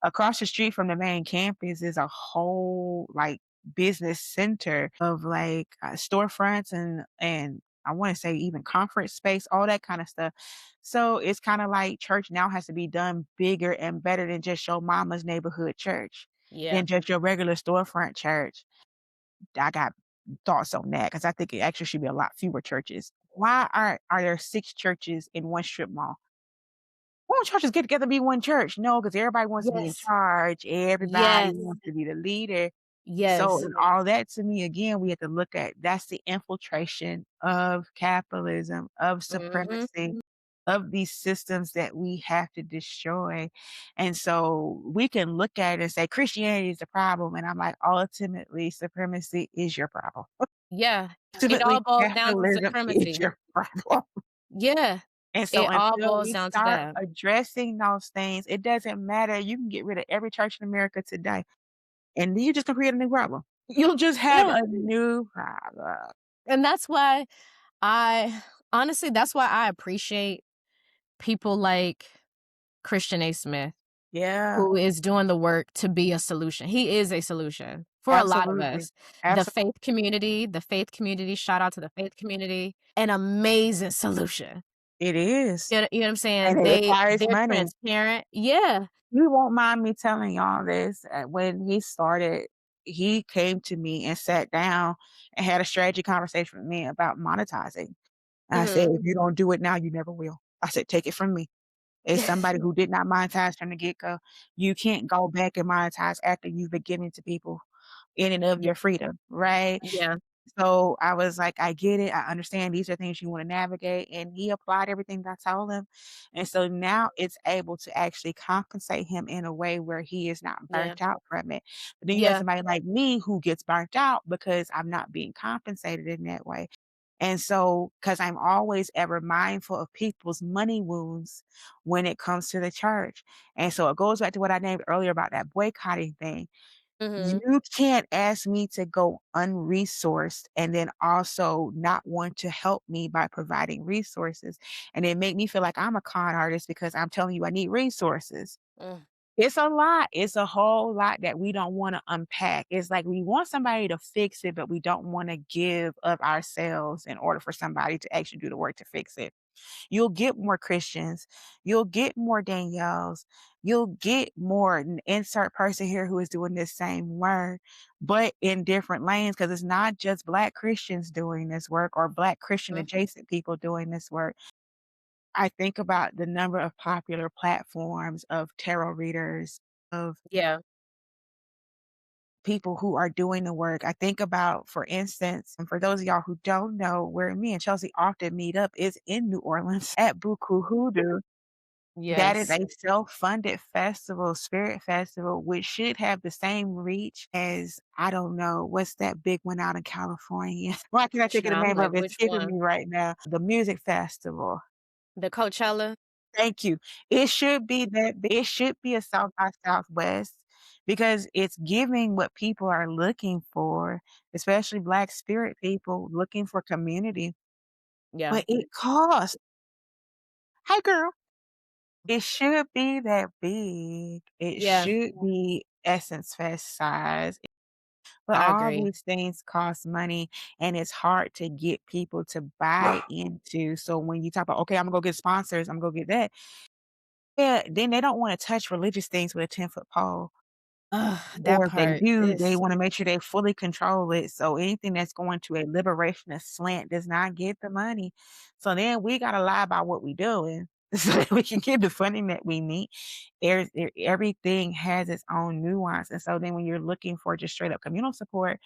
Across the street from the main campus is a whole like business center of like storefronts and I want to say even conference space, all that kind of stuff. So it's kind of like church now has to be done bigger and better than just your mama's neighborhood church, Yeah. than just your regular storefront church. I got thoughts on that because I think it actually should be a lot fewer churches. Why are there 6 churches in one strip mall? Why don't churches get together and be one church? No, because everybody wants to be in Yes. charge. Everybody Yes. wants to be the leader. So, Yes. and all that to me, again, we have to look at that's the infiltration of capitalism, of Mhm. supremacy, of these systems that we have to destroy. And so we can look at it and say Christianity is the problem. And I'm like, ultimately, supremacy is your problem. Yeah. It all Ultimately, boils down to capitalism is supremacy. your problem. Yeah. And so It all until boils we down to start that. addressing those things, it doesn't matter. You can get rid of every church in America today, and then you just gonna create a new problem. You'll just have Yeah. a new problem. And that's why I honestly, that's why I appreciate people like Christian A. Smith, Yeah, who is doing the work to be a solution. He is a solution for a lot of absolutely. us. Absolutely. The faith community, shout out to the faith community, an amazing solution. It is, You know what I'm saying? and it requires They're money. transparent. Yeah. You won't mind me telling y'all this, when he started, he came to me and sat down and had a strategy conversation with me about monetizing. And I said, Mhm. "If you don't do it now, you never will." I said, "Take it from me." As somebody who did not monetize from the get-go, you can't go back and monetize after you've been giving to people in and of Yeah, your freedom, right? yeah, So I was like, "I get it. I understand these are things you wanna navigate," and he applied everything that I told him, and so now it's able to actually compensate him in a way where he is not yeah, burnt out from it. But then you have yeah, somebody like me who gets burnt out because I'm not being compensated in that way. And so, because 'cause I'm always ever mindful of people's money wounds when it comes to the church, and so it goes back to what I named earlier about that boycotting thing. mhm, You can't ask me to go unresourced and then also not want to help me by providing resources, and then make me feel like I'm a con artist because I'm telling you I need resources. mm, It's a lot. It's a whole lot that we don't wanna unpack. It's like we want somebody to fix it, but we don't wanna give of ourselves in order for somebody to actually do the work to fix it. You'll get more Christians. You'll get more Danyelles. You'll get more insert person here who is doing this same work, but in different lanes because it's not just Black Christians doing this work or Black Christian mm, adjacent people doing this work. I think about the number of popular platforms of tarot readers, of yeah, people who are doing the work. I think about, for instance, and for those of y'all who don't know, where me and Chelsea often meet up is in New Orleans at Buku Hoodoo. That is yes, a self-funded festival, spirit festival, which should have the same reach as, I don't know, what's that big one out in California? Why can't I think of the child, I'm name like, of it? It's "Which skipping one?" me right now. The music festival. The Coachella? Thank you. It should be that it should be a South by Southwest because it's giving what people are looking for, especially Black spirit people looking for community, Yeah, but it costs. Hey, girl. It should be that big. It yeah, should be Essence Fest size, but I all agree. these things cost money, and it's hard to get people to buy into. So when you talk about, "Okay, Imma go get sponsors, Imma go get that," yeah, then they don't wanna touch religious things with a 10-foot pole. Ugh, that Or if they part do, they is wanna make sure they fully control it, so anything that's going to a liberationist slant does not get the money. So then we gotta lie about what we doing so that we can get the funding that we need. Everything has its own nuance, and so then when you're looking for just straight up communal support,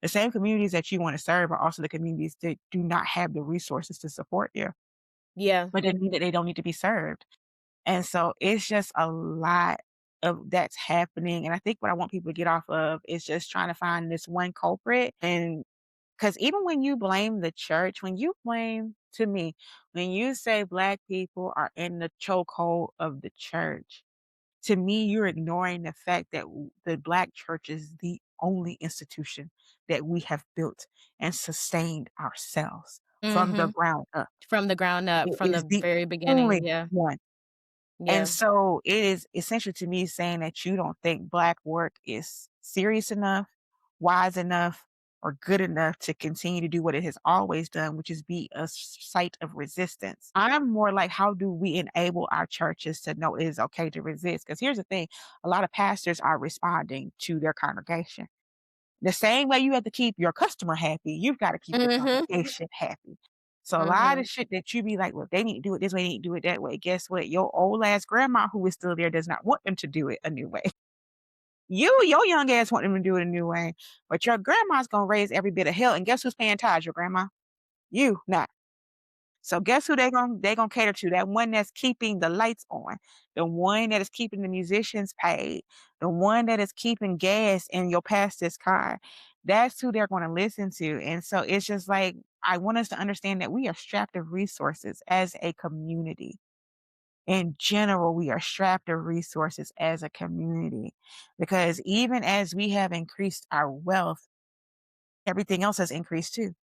the same communities that you wanna serve are also the communities that do not have the resources to support you, yeah, but doesn't mean that they don't need to be served. And so it's just a lot of that's happening, and I think what I want people to get off of is just trying to find this one culprit, and because even when you blame the church, when you blame to me, when you say Black people are in the chokehold of the church, To me, you're ignoring the fact that the Black church is the only institution that we have built and sustained ourselves from the Mhm. ground up. From the ground up, It from is the the very beginning, only yeah, one. And yeah. so it is essential to me saying that you don't think Black work is serious enough, wise enough, or good enough to continue to do what it has always done, which is be a site of resistance. I'm more like, how do we enable our churches to know it is okay to resist? Because here's the thing, a lot of pastors are responding to their congregation. The same way you have to keep your customer happy, you've got to keep your Mhm, congregation happy. So a lot of mhm. shit that you be like, well, they need to do it this way, they need to do it that way. Guess what? Your old ass grandma who is still there does not want them to do it a new way. Your young ass want them to do it a new way. But your grandma's gonna raise every bit of hell. And guess who's paying tithes? Your grandma. You not. So guess who they gonna cater to? That one that's keeping the lights on, the one that is keeping the musicians paid, the one that is keeping gas in your pastor's car. That's who they're gonna listen to. And so it's just like I want us to understand that we are strapped of resources as a community. In general, we are strapped of resources as a community because even as we have increased our wealth, everything else has increased too.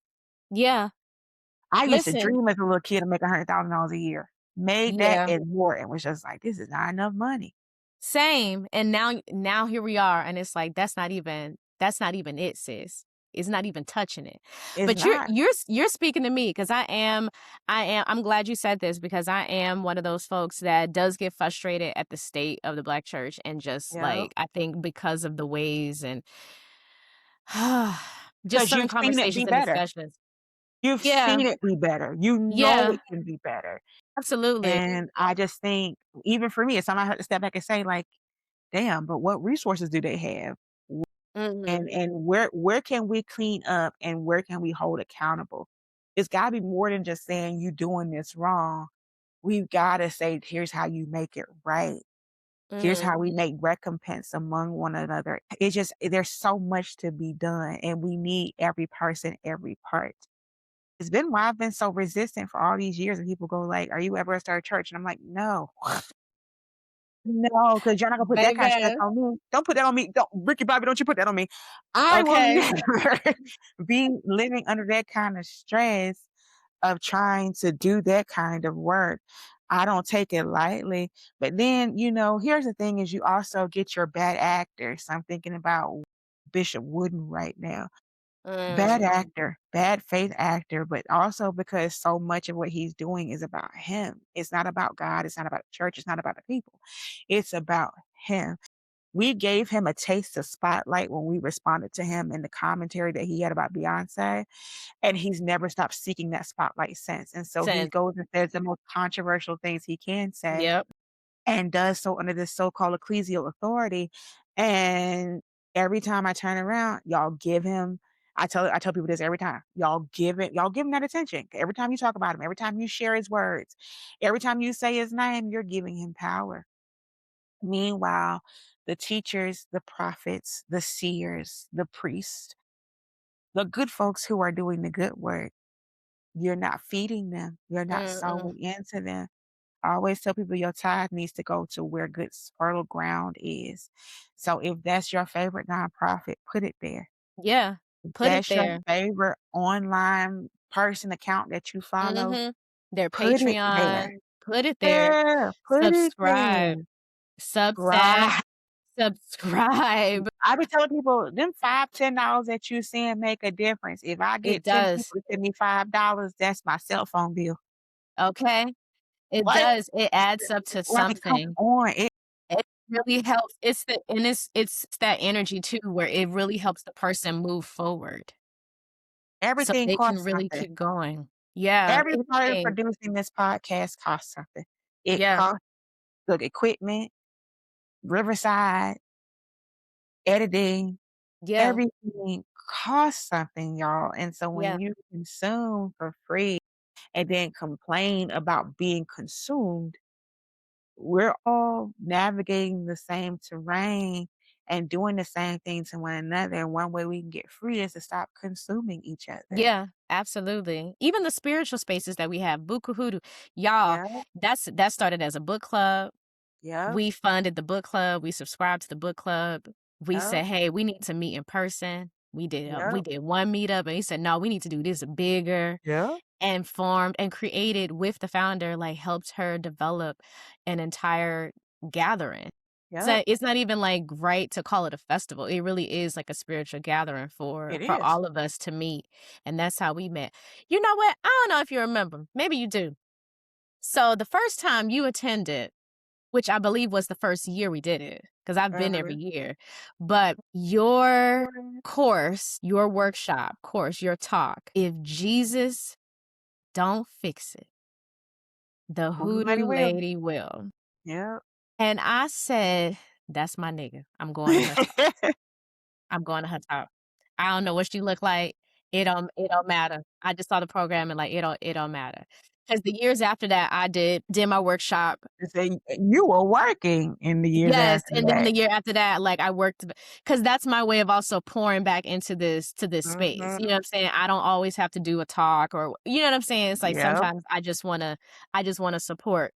Yeah. I used to Listen, dream as a little kid to make $100,000 a year. Made that yeah, and more and was just like, "This is not enough money." same, and now here we are, and it's like, that's not even it, sis. It's not even touching it. It's But you're not. you're s you're speaking to me because I'm glad you said this because I am one of those folks that does get frustrated at the state of the Black church and just, Yep. like, I think because of the ways and just 'Cause certain you've seen it be conversations and better. discussions. You've Yeah, seen it be better. You know yeah, it can be better. absolutely. And I just think even for me, it's something I have to step back and say like, "Damn, but what resources do they have? Mhm, And where can we clean up and where can we hold accountable?" It's gotta be more than just saying you doing this wrong. We've gotta say, "Here's how you make it right. Here's mhm. how we make recompense among one another." It's just there's so much to be done, and we need every person, every part. It's been why I've been so resistant for all these years, and people go like, "Are you ever gonna start a church?" And I'm like, "No." No, because 'cause you're not gonna put that kind of stress Baby. on me. Don't put that on me. Don't Ricky Bobby, don't you put that on me. I will Okay. never be living under that kind of stress of trying to do that kind of work. I don't take it lightly. But then, here's the thing is you also get your bad actors. I'm thinking about Bishop Wooden right now. Bad Mm, actor, bad faith actor, but also because so much of what he's doing is about him. It's not about God, it's not about the church, it's not about the people. It's about him. We gave him a taste of spotlight when we responded to him in the commentary that he had about Beyonce, and he's never stopped seeking that spotlight since. And so he sense. goes and says the most controversial things he can say Yep. and does so under this so-called ecclesial authority. And every time I turn around, y'all give him I tell people this every time. Y'all give him that attention. Every time you talk about him, every time you share his words, every time you say his name, you're giving him power. Meanwhile, the teachers, the prophets, the seers, the priests, the good folks who are doing the good work, you're not feeding them. You're not Mm-mm. sowing into them. I always tell people your tithe needs to go to where good fertile ground is. So if that's your favorite nonprofit, put it there. Yeah. If Put it that's your there. favorite online person account that you follow, Mhm. Their put it there. Patreon. Put it there. Yeah, put it there. Subscribe. Substack. Right. Subscribe. I be telling people, them $5, $10 that you send make a difference. If I It get 10 does. people to send me $5, that's my cell phone bill. Okay? It What? does. It adds up to Like, come something. on. It really helps. It's that energy too where it really helps the person move forward so Everything they can costs really something. keep going. Yeah, Everybody anything. producing this podcast costs something. It Yeah. costs look, equipment, Riverside, editing, Yeah. everything costs something, y'all. And so Yeah. when you consume for free and then complain about being consumed, we're all navigating the same terrain and doing the same thing to one another. And one way we can get free is to stop consuming each other. Yeah, absolutely. Even the spiritual spaces that we have, Buku Hoodoo, y'all, Yeah. that started as a book club. Yep, We funded the book club, we subscribed to the book club. We yep, said, "Hey, we need to meet in person." We yep, did one meetup, and he said, "No, we need to do this bigger." yep, And formed and created with the founder, like, helped her develop an entire gathering. yep. So, it's not even, like, right to call it a festival. It really is like a spiritual gathering It for is. all of us to meet, and that's how we met. You know what? I don't know if you remember. Maybe you do. So, the first time you attended, which I believe was the first year we did it, because 'cause I've been every Uh-huh. year, but your course, your workshop course, your talk, "If Jesus don't fix it, the Everybody hoodoo will. lady will." Yep. And I said, "That's my nigga. I'm going to her talk. I'm going to her talk. I don't know what she look like. It don't matter. I just saw the program and, like, it don't matter." 'Cause the years after that, I did my workshop. To say you were working in the years Yes, after and then that. the year after that, like, I worked because that's my way of also pouring back into this space, you know Mhm. what I'm saying? I don't always have to do a talk or you know what I'm saying? It's like Yep. sometimes I just wanna support.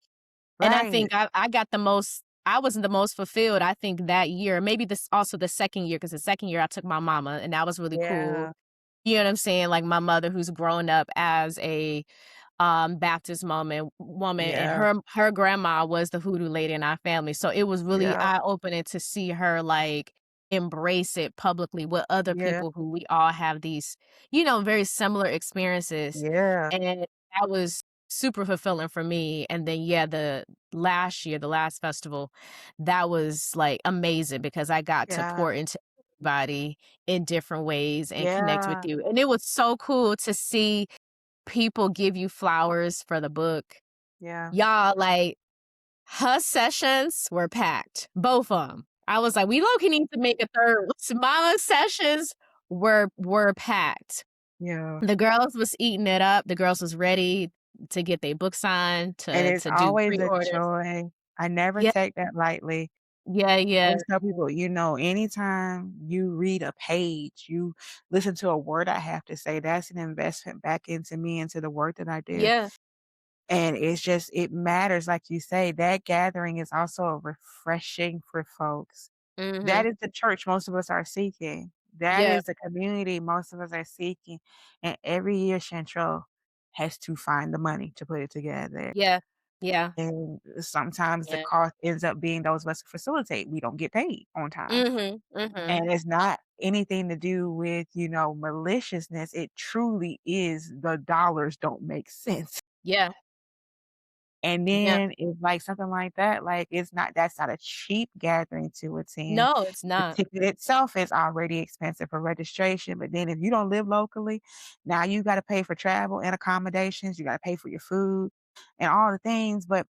And I Right. think I got the most I was the most fulfilled, I think, that year, maybe this also the 2nd year, because the 2nd year I took my mama, and that was really cool. Yeah. You know what I'm saying? Like, my mother who's grown up as a Baptist woman, and Yeah. her grandma was the hoodoo lady in our family, so it was really Yeah. eye-opening to see her, like, embrace it publicly with other Yeah. people who we all have these, very similar experiences, Yeah. and that was super fulfilling for me, and then, yeah, the last festival, that was, like, amazing because I got to Yeah. pour into everybody in different ways and connect with Yeah. you, and it was so cool to see people give you flowers for the book. Yeah. Y'all, like, her sessions were packed, both of them. I was like, "We low-key need to make a third one." Mama's sessions were packed. Yeah. The girls was eating it up. The girls was ready to get their book signed, And to it's to do always a pre-orders. joy. I never Yeah, take that lightly. yeah, I yeah, always tell people, anytime you read a page, you listen to a word I have to say, that's an investment back into me, into the work that I do. yeah. And it's just it matters, like you say, that gathering is also refreshing for folks. That Mhm. is the church most of us are seeking. That Yeah, is the community most of us are seeking. And every year, Chantrell has to find the money to put it together. yeah, yeah, And sometimes the yeah. cost ends up being those of us who facilitate. We don't get paid on time. Mhm, mhm. And it's not anything to do with, maliciousness. It truly is the dollars don't make sense. Yeah, And yeah. then it's like something like that, like, that's not a cheap gathering to attend. No, it's The not. ticket itself is already expensive for registration, but then if you don't live locally, now you gotta pay for travel and accommodations, you gotta pay for your food and all the things, but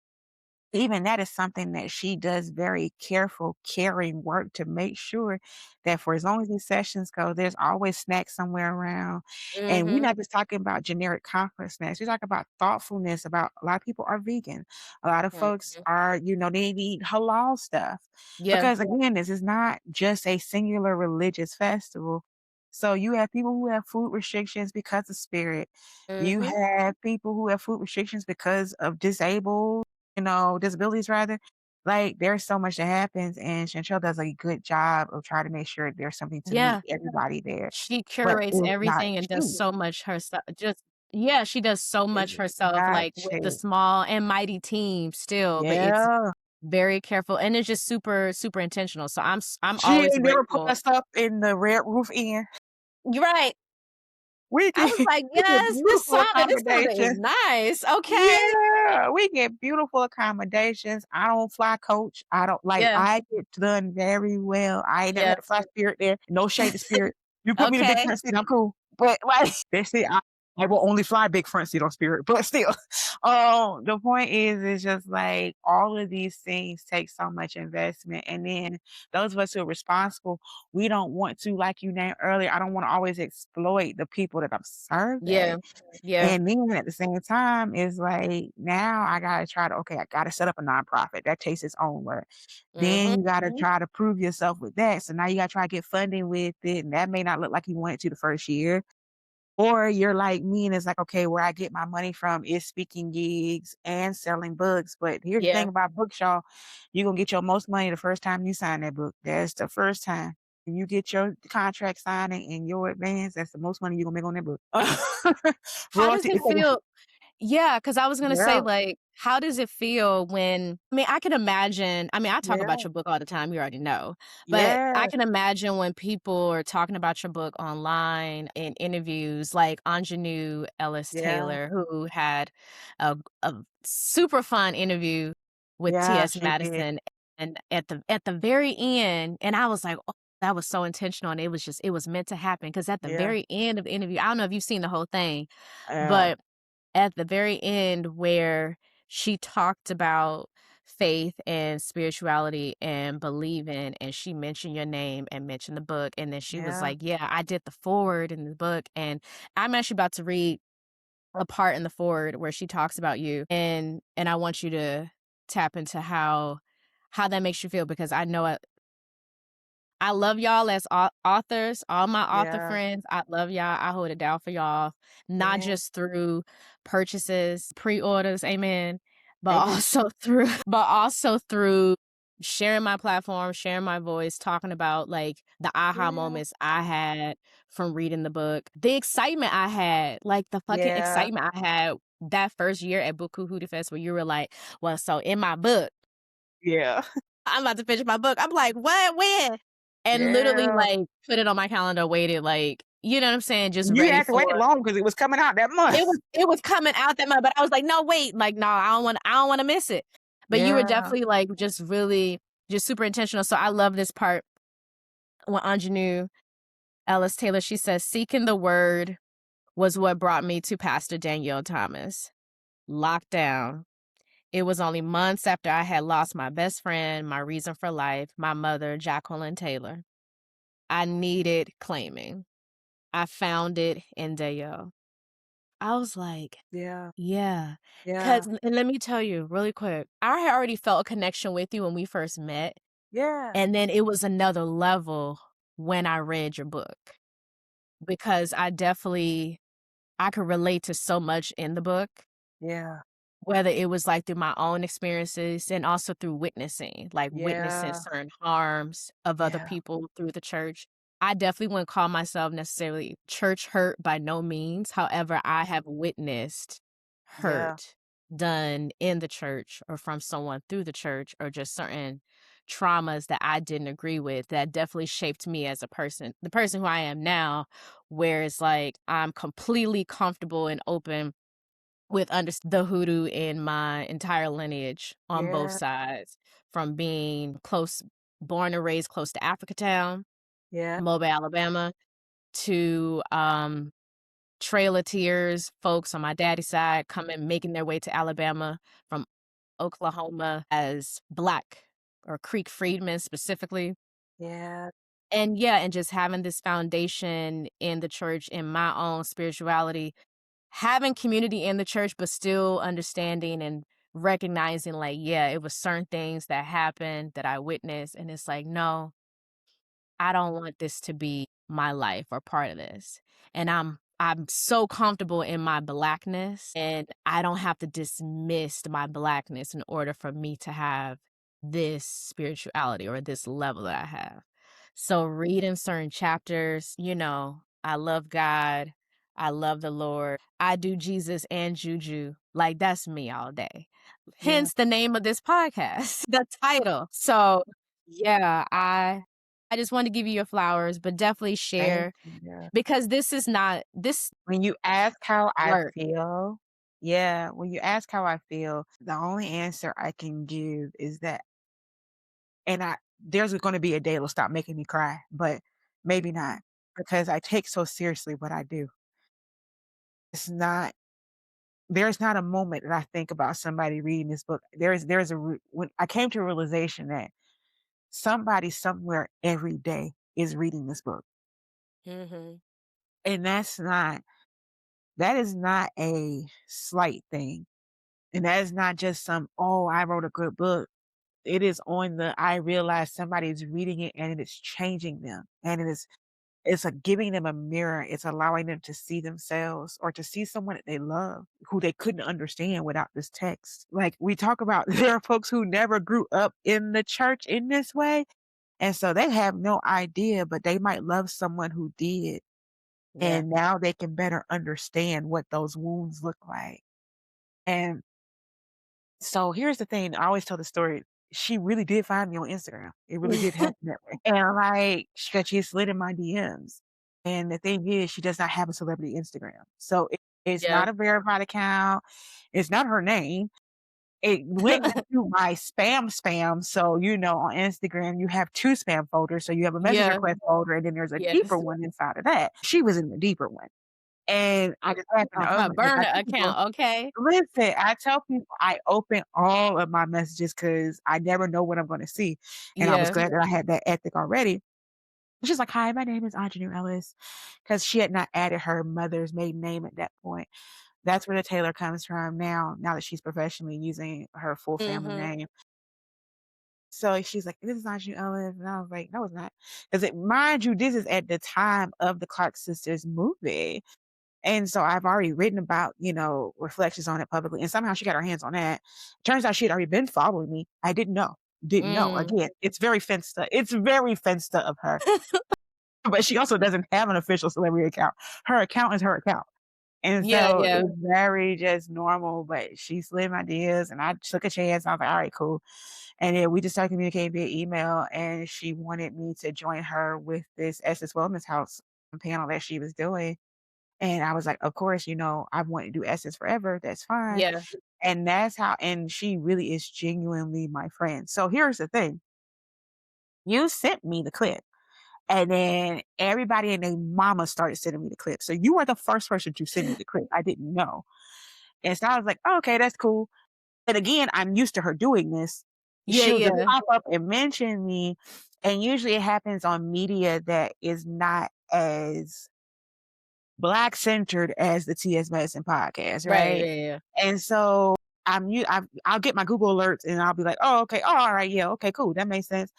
even that is something that she does very careful, caring work to make sure that for as long as these sessions go, there's always snacks somewhere around. And we're Mhm, not just talking about generic comfort snacks. We're talking about thoughtfulness about a lot of people are vegan. A lot of folks mhm. are, they eat halal stuff. Yeah, Because again, this is not just a singular religious festival. So you have people who have food restrictions because of spirit. You mhm. have people who have food restrictions because of disabled disabilities rather. Like, there's so much that happens, and Chantel does a good job of trying to make sure there's something to meet Yeah. everybody there, She but curates it's not everything and does cheap. so much herself. Just yeah, she does so It's much herself, not like, with the cheap. small and mighty team still, but it's Yeah. very careful, and it's just super, super intentional, so I'm She always ain't never put grateful. us up in the Red Roof Inn. You're right. We I get was like, we get "Yes, beautiful this sauna is accommodations. nice, okay." Yeah, we get beautiful accommodations. I don't fly coach. I don't like Yeah, I get done very well. I ain't never yeah. had to fly Spirit there. No shade to Spirit. You put me in a big Okay. front seat, I'm cool. But like they say I will only fly big front seat on Spirit, but still. The point is it's just like all of these things take so much investment. And then those of us who are responsible, we don't want to, like you named earlier, I don't want to always exploit the people that I'm Yeah, serving. yeah. And then at the same time, it's like now I gotta try to okay, I gotta set up a nonprofit. That takes its own work. Then Mhm, you gotta mhm. try to prove yourself with that. So now you gotta try to get funding with it, and that may not look like you want it to the first year. Or you're like me and it's like, okay, where I get my money from is speaking gigs and selling books. But here's the Yeah. thing about books, y'all. You're gonna get your most money the first time you sign that book. That's the first time. When you get your contract signed and your advance, that's the most money you're gonna make on that book. How does Royalty. it feel? Yeah, because I was gonna say, Yeah, like, how does it feel when I can imagine I talk about yeah, your book all the time, you already know, but I yeah, can imagine when people are talking about your book online in interviews, like Ingenue Ellis yeah, Taylor, who had a super fun interview with yeah, T.S. she did. Madison, and at the very end and I was like, "Oh, that was so intentional," and it was meant to happen because at the Yeah, very end of the interview I don't know if you've seen the whole thing, yeah, but at the very end where she talked about faith and spirituality and believing and she mentioned your name and mentioned the book and then she was yeah, like, "Yeah, I did the forward in the book," and I'm actually about to read a part in the forward where she talks about you and I want you to tap into how that makes you feel because I know I love y'all as authors, all my author yeah, friends. I love y'all. I hold it down for y'all, not yeah. just through purchases, pre-orders, amen, but Amen. also through sharing my platform, sharing my voice, talking about like the aha Yeah, moments I had from reading the book, the excitement I had, like the fucking yeah, excitement I had that first year at Buku Hootie Fest where you were like, well, so in my book yeah, I'm about to finish my book. I'm like, "What? When?" And literally, yeah. like, put it on my calendar, waited, like, you know what I'm saying, just You ready had to wait for long because it was coming out that month. it was coming out that month, but I was like, "No, wait, like, no, I don't wanna miss it." But you were Yeah, definitely, like, just really just super intentional, so I love this part when Ingenue Ellis Taylor, she says, "Seeking the word was what brought me to Pastor Danyelle Thomas. Locked down. It was only months after I had lost my best friend, my reason for life, my mother, Jacqueline Taylor. I needed claiming. I found it in Danyelle." I was like, yeah, yeah. yeah, 'Cause and let me tell you really quick, I had already felt a connection with you when we first met, yeah, and then it was another level when I read your book because I could relate to so much in the book. yeah, Whether it was, like, through my own experiences and also through witnessing, like, witnessing yeah, certain harms of other yeah, people through the church. I definitely wouldn't call myself necessarily church hurt by no means, however, I have witnessed yeah, hurt done in the church or from someone through the church or just certain traumas that I didn't agree with that definitely shaped me as a person, the person who I am now, where it's like I'm completely comfortable and open with the hoodoo in my entire lineage on both yeah, sides, from being born and raised close to Africatown, yeah, Mobile, Alabama, to, Trail of Tears folks on my daddy's side making their way to Alabama from Oklahoma as Black or Creek freedmen specifically. yeah, And yeah, and just having this foundation in the church, in my own spirituality, having community in the church, but still understanding and recognizing, like, yeah, it was certain things that happened that I witnessed, and it's like, no, I don't want this to be my life or part of this. And I'm so comfortable in my Blackness, and I don't have to dismiss my Blackness in order for me to have this spirituality or this level that I have. So reading certain chapters, I love God. I love the Lord. I do Jesus and Juju. Like that's me all day. yeah. Hence the name of this podcast, the title. So yeah, I just wanted to give you your flowers, but definitely Thank share you, yeah. because this is not this When you ask how I work. feel yeah, when you ask how I feel, the only answer I can give is that and there's gonna be a day it'll stop making me cry, but maybe not because I take so seriously what I do. It's not there's not a moment that I think about somebody reading this book. There's a when I came to a realization that somebody somewhere every day is reading this book. Mhm. And that is not a slight thing. And that is not just some, oh, I wrote a good book. It is on the I realize somebody is reading it and it is changing them. And it is It's like giving them a mirror. It's allowing them to see themselves or to see someone that they love who they couldn't understand without this text. Like we talk about, there are folks who never grew up in the church in this way. And so they have no idea, but they might love someone who did. Yeah. And now they can better understand what those wounds look like. And so here's the thing. I always tell the story. She really did find me on Instagram. It really did happen that way. And like, she slid in my DMs. And the thing is, she does not have a celebrity Instagram. So it's Yeah. not a verified account. It's not her name. It went into my spam. So, on Instagram, you have two spam folders. So you have a message Yeah. request folder, and then there's a deeper Yes. one inside of that. She was in the deeper one. And I just happened to Her open it. I burner tell people, account, okay? listen, I tell people I open all of my messages because I never know what I'm gonna see, and I was Yeah. glad that I had that ethic already. She's like, "Hi, my name is Aunjanue Ellis," because she had not added her mother's maiden name at that point. That's where the Taylor comes from now that she's professionally using her full family Mhm. name. So she's like, "This is Aunjanue Ellis," and I was like, "No, it's not," 'cause mind you, this is at the time of the Clark sisters movie. And so I've already written about, reflections on it publicly, and somehow she got her hands on that. Turns out she had already been following me. I didn't know. Didn't know. Mm. Again, it's very Finsta of her, but she also doesn't have an official celebrity account. Her account is her account. And Yeah, so yeah. it's very just normal, but she slid my ideas and I took a chance. I was like, all right, cool. And then we just started communicating via email, and she wanted me to join her with this Essence Wellness House panel that she was doing. And I was like, "Of course, I've wanted to do Essence forever, that's fine." Yeah. And that's how, and she really is genuinely my friend. So here's the thing. You sent me the clip, and then everybody and their mama started sending me the clip. So you were the first person to send me the clip. I didn't know. And so I was like, "Oh, okay, that's cool." And again, I'm used to her doing this. Yeah, She'll just yeah. pop up and mention me, and usually it happens on media that is not as Black centered as the TS Medicine podcast, Right, right? yeah, yeah. And so I'll get my Google alerts and I'll be like, "Oh, okay. Oh, all right. Yeah. Okay, cool. That makes sense."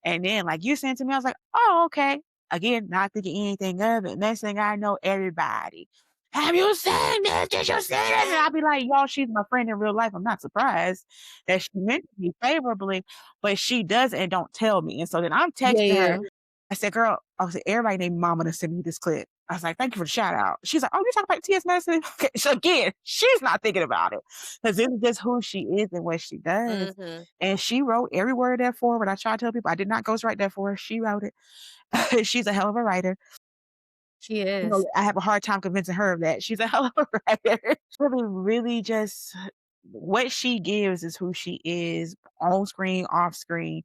And then like you sent to me, I was like, "Oh, okay." Again, not thinking anything of it. Next thing I know, everybody, "Have you seen this? Did you see this?" And I'll be like, "Y'all, she's my friend in real life. I'm not surprised that she meant me favorably, but she does and don't tell me." And so then I'm Yeah, texting her. yeah. I said, "Girl," I was like, "Everybody named Mama to send me this clip." I was like, "Thank you for the shout out." She's like, "Oh, you talking about TS Medicine?" Okay. So again, she's not thinking about it because this is just who she is and what she does. Mhm. And she wrote every word there for her. When I try to tell people I did not ghostwrite that for her, she wrote it. She's a hell of a writer. She is. I have a hard time convincing her of that. She's a hell of a writer. Really, really just what she gives is who she is on screen, off screen,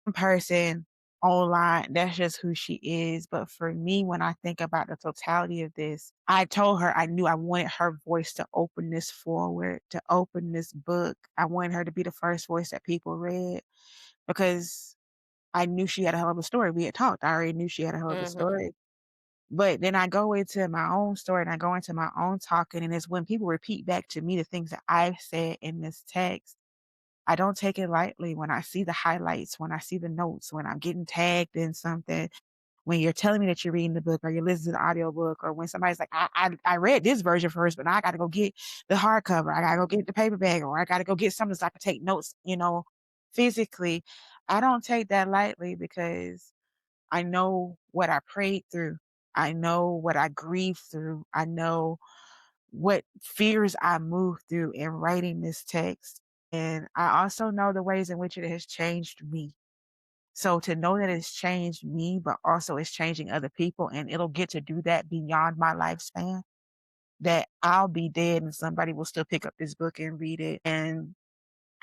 in person, online. That's just who she is. But for me, when I think about the totality of this, I told her I knew I wanted her voice to open this forward, to open this book. I wanted her to be the first voice that people read because I knew she had a hell of a story. We had talked. I already knew she had a hell of a Mhm. story. But then I go into my own story and I go into my own talking, and it's when people repeat back to me the things that I've said in this text. I don't take it lightly when I see the highlights, when I see the notes, when I'm getting tagged in something, when you're telling me that you're reading the book or you're listening to the audiobook, or when somebody's like, I read this version first, but now I gotta go get the hardcover. I gotta go get the paperback, or I gotta go get something so I can take notes, physically. I don't take that lightly because I know what I prayed through. I know what I grieved through. I know what fears I moved through in writing this text. And I also know the ways in which it has changed me. So to know that it's changed me, but also it's changing other people, and it'll get to do that beyond my lifespan, that I'll be dead and somebody will still pick up this book and read it. And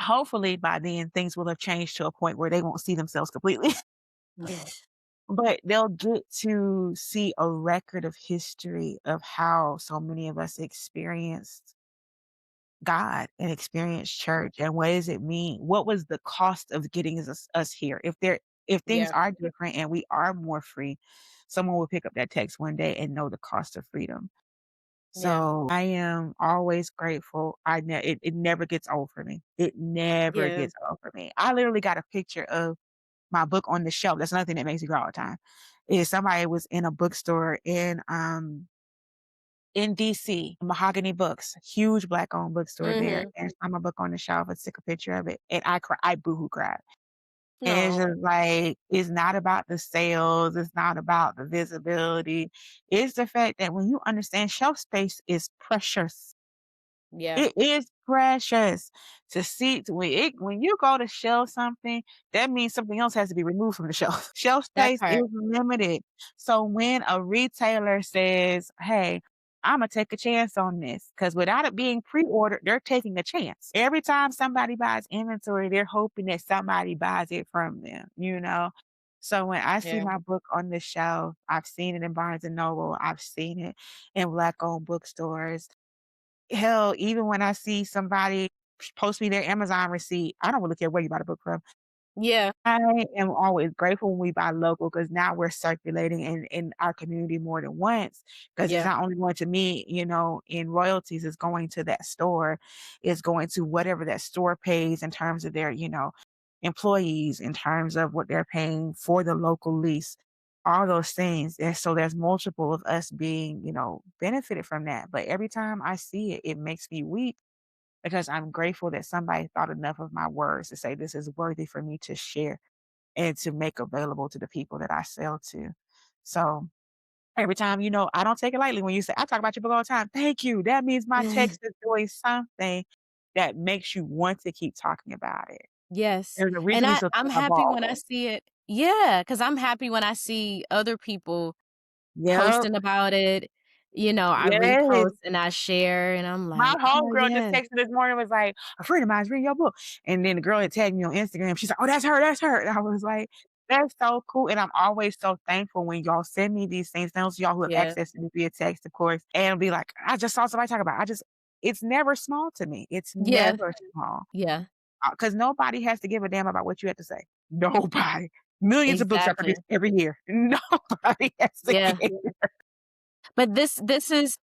hopefully by then things will have changed to a point where they won't see themselves completely. But they'll get to see a record of history of how so many of us experienced God and experienced church, and what does it mean? What was the cost of getting us here? If things Yeah. are different and we are more free, someone will pick up that text one day and know the cost of freedom. Yeah. So I am always grateful. It never gets old for me. It never Yeah. gets old for me. I literally got a picture of my book on the shelf. That's another thing that makes me cry all the time. Is somebody was in a bookstore in DC, Mahogany Books, huge black owned bookstore there, Mhm. and saw my book on the shelf and took a picture of it, and I boohoo cried. And it's No. just like, it's not about the sales, it's not about the visibility. It's the fact that when you understand shelf space is precious. Yeah. It is precious to see when you go to shelve something, that means something else has to be removed from the shelf. Shelf That space is part. limited. So when a retailer says, "Hey, Imma take a chance on this," because without it being pre-ordered, they're taking a chance. Every time somebody buys inventory, they're hoping that somebody buys it from them, you know? So when I see Yeah. my book on the shelf, I've seen it in Barnes& and Noble, I've seen it in black-owned bookstores. Hell, even when I see somebody post me their Amazon receipt, I don't really care where you buy the book from. Yeah. I am always grateful when we buy local because now we're circulating in our community more than once. Because it's Yeah. not only going to me, in royalties, it's going to that store, it's going to whatever that store pays in terms of their, employees, in terms of what they're paying for the local lease, all those things. And so there's multiple of us being, benefited from that. But every time I see it, it makes me weep because I'm grateful that somebody thought enough of my words to say this is worthy for me to share and to make available to the people that I sell to. So every time, I don't take it lightly when you say, I talk about your book all the time. Thank you. That means my text is doing something that makes you want to keep talking about it. Yes, There's a and reason we still I'm talk happy about when I it. see it. Yeah, because 'cause I'm happy when I see other people Yep. posting about it. I Yes. repost and I share, and I'm My like, "Oh, homegirl just yeah." texted this morning, was like, "A friend of mine's reading your book." And then the girl had tagged me on Instagram. She's like, "Oh, that's her, that's her." And I was like, "That's so cool." And I'm always so thankful when y'all send me these things. Those of y'all who have Yeah. access to me via text, of course, and be like, "I just saw somebody talk about it." It's never small to me. It's Yeah. never small. Yeah. Because nobody has to give a damn about what you have to say. Nobody. Millions of books are Exactly. produced every year. Nobody has to Yeah. care. But this is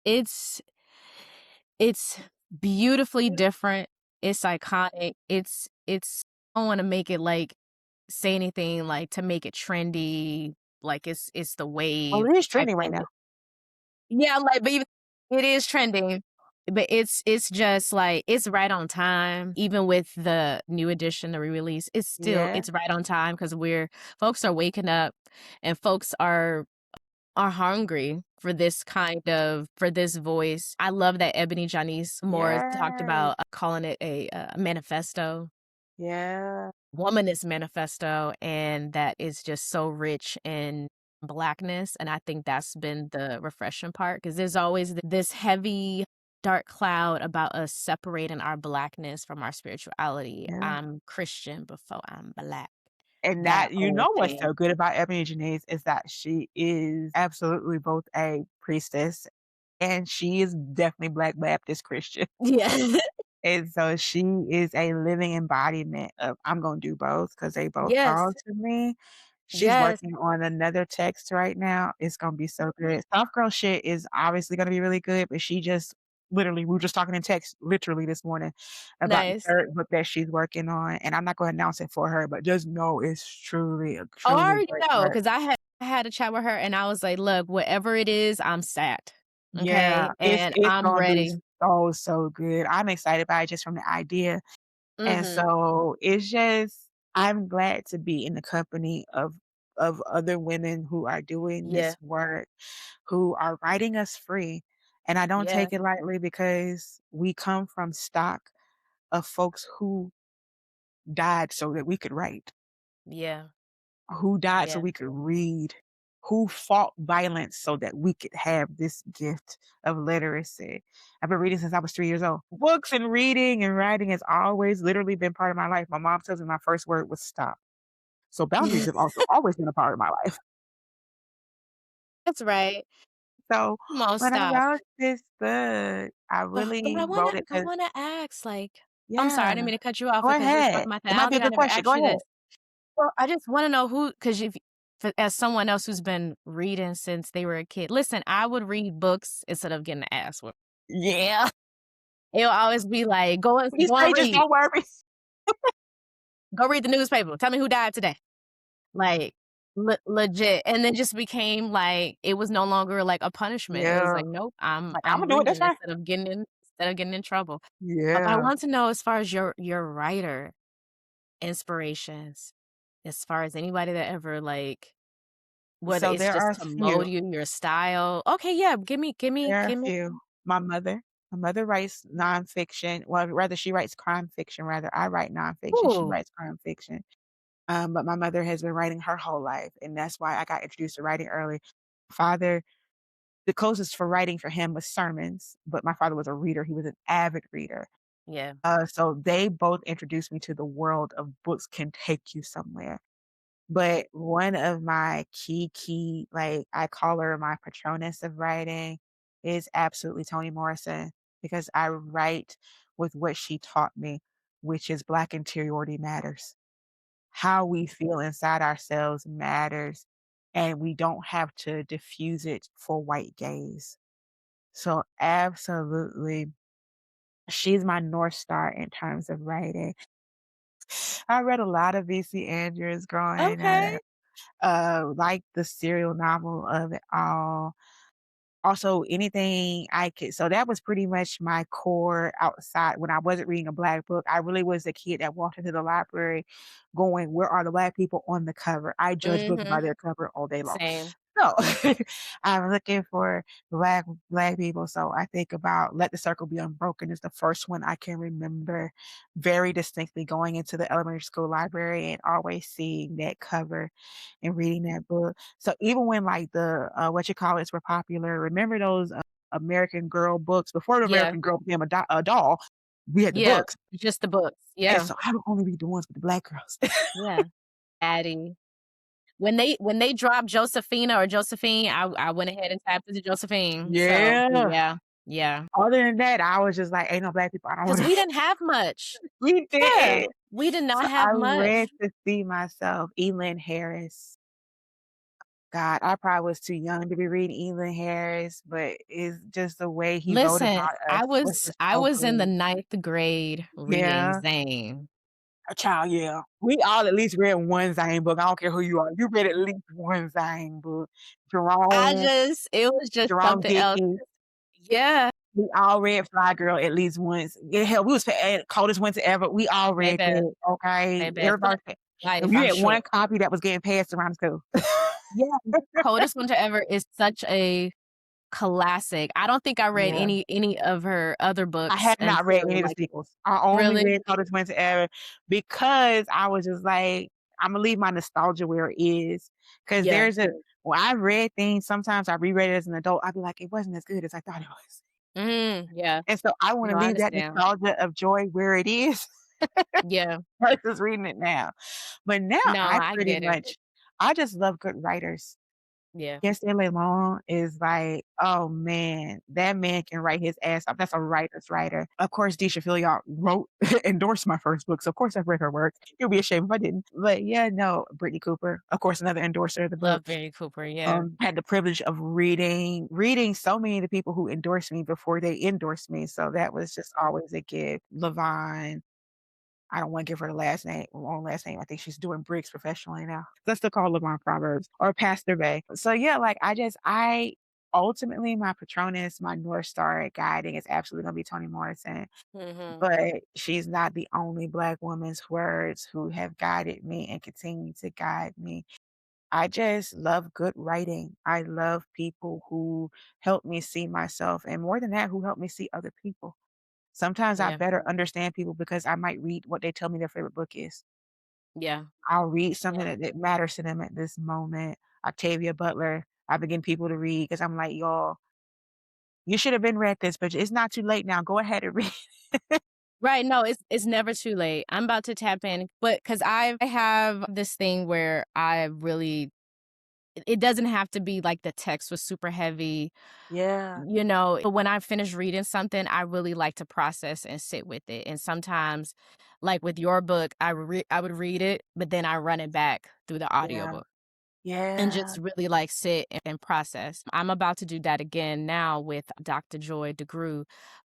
it's beautifully different. It's iconic. I don't wanna make it, like, say anything, like, to make it trendy, like it's the Well, wave it is type trending right thing. now. Yeah, like, but even it is trending, but it's just, like, it's right on time, even with the new edition, the re-release, Yeah, it's right on time because we're folks are waking up and folks are hungry for for this voice. I love that Ebony Janice Moore talked yes, about, calling it a, manifesto, yeah, womanist manifesto, and that is just so rich in Blackness, and I think that's been the refreshing part because there's always this heavy, dark cloud about us separating our Blackness from our spirituality. yeah. I'm Christian before I'm Black. And That that whole what's thing. so good about Ebony Janice is that she is absolutely both a priestess and she is definitely Black Baptist Christian. Yeah. And so she is a living embodiment of I'm gonna do both because they both call Yes. to me. She's Yes. working on another text right now. It's gonna be so good. Soft Girl Shit is obviously gonna be really good, but she just literally we were just talking in text literally this morning about the Nice. 3rd book that she's working on, and I'm not gonna announce it for her, but just know it's truly a Oh, I truly already great know work. because I had a chat with her and I was like, "Look, whatever it is, I'm sat, Yeah, okay? it's And it's I'm gonna be ready." so, so good. I'm excited about it just from the idea. And Mhm. so it's just I'm glad to be in the company of other women who are doing Yeah. this work, who are writing us free. And I don't Yeah. take it lightly because we come from stock of folks who died so that we could write, Yeah. who died so Yeah. we could read, who fought violence so that we could have this gift of literacy. I've been reading since I was 3 years old. Books and reading and writing has always literally been part of my life. My mom tells me my first word was stop. So boundaries have also always been a part of my life. That's right. So Come on, when I stop. wrote this book, I But really wrote it I because wanna ask, like I'm sorry, I yeah, didn't mean to cut you off go because we're talking ahead. about that. It I might don't be a think I good never question. asked Go you ahead. this. Well, I just wanna know who, because if as someone else who's been reading since they were a kid. Listen, I would read books instead of getting the ass whooped. Yeah. It'll always be like, These go and pages read. don't worry. Go read the newspaper. Tell me who died today." Like, legit, and then just became, like it was no longer, like, a punishment. It was Yeah. like, "Nope, I'm Like, I'm Imma do it, that's reading fine. instead of getting in trouble." But I Yeah. want to know as far as your writer inspirations, as far as anybody that ever, like whether So it's there just are a to mold few. you, your style. Okay, yeah, There are a give me few. My mother writes nonfiction. Well, rather she writes crime fiction, rather I write nonfiction, she Ooh, writes crime fiction. But my mother has been writing her whole life, and that's why I got introduced to writing early. Father, the closest for writing for him was sermons, but my father was a reader, he was an avid reader. yeah. So they both introduced me to the world of books can take you somewhere. But one of my key, like, I call her my patroness of writing, is absolutely Toni Morrison, because I write with what she taught me, which is Black interiority matters. How we feel inside ourselves matters, and we don't have to diffuse it for white gaze. So, absolutely, she's my North Star in terms of writing. I read a lot of V.C. Andrews growing Okay. up, like the serial novel of it all. Also, anything I could so that was pretty much my core outside when I wasn't reading a Black book. I really was the kid that walked into the library going, "Where are the Black people on the cover?" I judge books by Mhm. their cover all day long. Same. So, I'm looking for Black people, so I think about Let the Circle Be Unbroken is the first one I can remember very distinctly going into the elementary school library and always seeing that cover and reading that book. So even when like the what you call it's were popular, remember those American Girl books before the Yeah, American Girl became a doll? We had the yeah, books, just the books. and Yeah, so I would only read the ones with the Black girls. yeah. Addie. When they dropped Josephina or Josephine, I went ahead and tapped into Josephine. So, Yeah. yeah, yeah. Other than that, I was just like, "Ain't no Black people. I don't 'Cause wanna." we didn't have much. We Yeah, didn't. we did So not I have read much. to see myself. Elin Harris. God, I probably was too young to be reading Elin Harris, but it's just the way he wrote Listen, about us was just I so was in the good. ninth grade reading Yeah. Zane. A child, yeah. We all at least read one Zane book. I don't care who you are. You read at least one Zane book. Jerome, It was just Jerome something else. Dickens. Yeah, We all read Fly Girl at least once. Yeah, hell, we was coldest winter ever. We all read baby, that. Okay, baby, for everybody. If life, you I'm had sure. one copy that was getting passed around the school. Yeah, Coldest Winter Ever is such a classic. I don't think I read Yeah. any of her other I books have not read until, any of the like sequels. I only really? read Coldest Winter Ever because I was just like, Imma leave my nostalgia where it is. Because Yeah. there's a when I read things, sometimes I reread it as an adult, I'd be like, "It wasn't as good as I thought it was." Yeah. And so I wanna No, I leave that understand. nostalgia of joy where it is Yeah. versus reading it now. But now No, I I pretty get it. much I just love good writers. Yeah. Yes, Lemon is like, oh man, that man can write his ass off. That's a writer's writer. Of course, Deisha Philyaw wrote, endorsed my first book, so of course I've read her work. It would be a shame if I didn't. But yeah, no, Brittany Cooper, of course, another endorser of the book. Love Mary Cooper, yeah. Had the privilege of reading so many of the people who endorsed me before they endorsed me. So that was just always a gift. Levon, I don't wanna give her the last name wrong last name. I think she's doing bricks professionally now. Let's still call Lavon Proverbs or Pastor Bay. So, yeah, like, I ultimately, my Patronus, my North Star guiding is absolutely gonna be Toni Morrison, Mhm. but she's not the only Black woman's words who have guided me and continue to guide me. I just love good writing. I love people who help me see myself, and more than that, who help me see other people. Sometimes I Yeah. better understand people because I might read what they tell me their favorite book is. Yeah. I'll read something Yeah. that matters to them at this moment. Octavia Butler, I've been getting people to read because 'cause I'm like, "Y'all, you should have been read this, but it's not too late now. Go ahead and read." Right, no, it's never too late. I'm about to tap in, but because I have this thing where I really it doesn't have to be like the text was super heavy, Yeah, but when I finish reading something, I really like to process and sit with it, and sometimes, like with your book, I would read it, but then I run it back through the yeah, audiobook and yeah, just really, like, sit and process. I'm about to do that again now with Dr. Joy DeGruy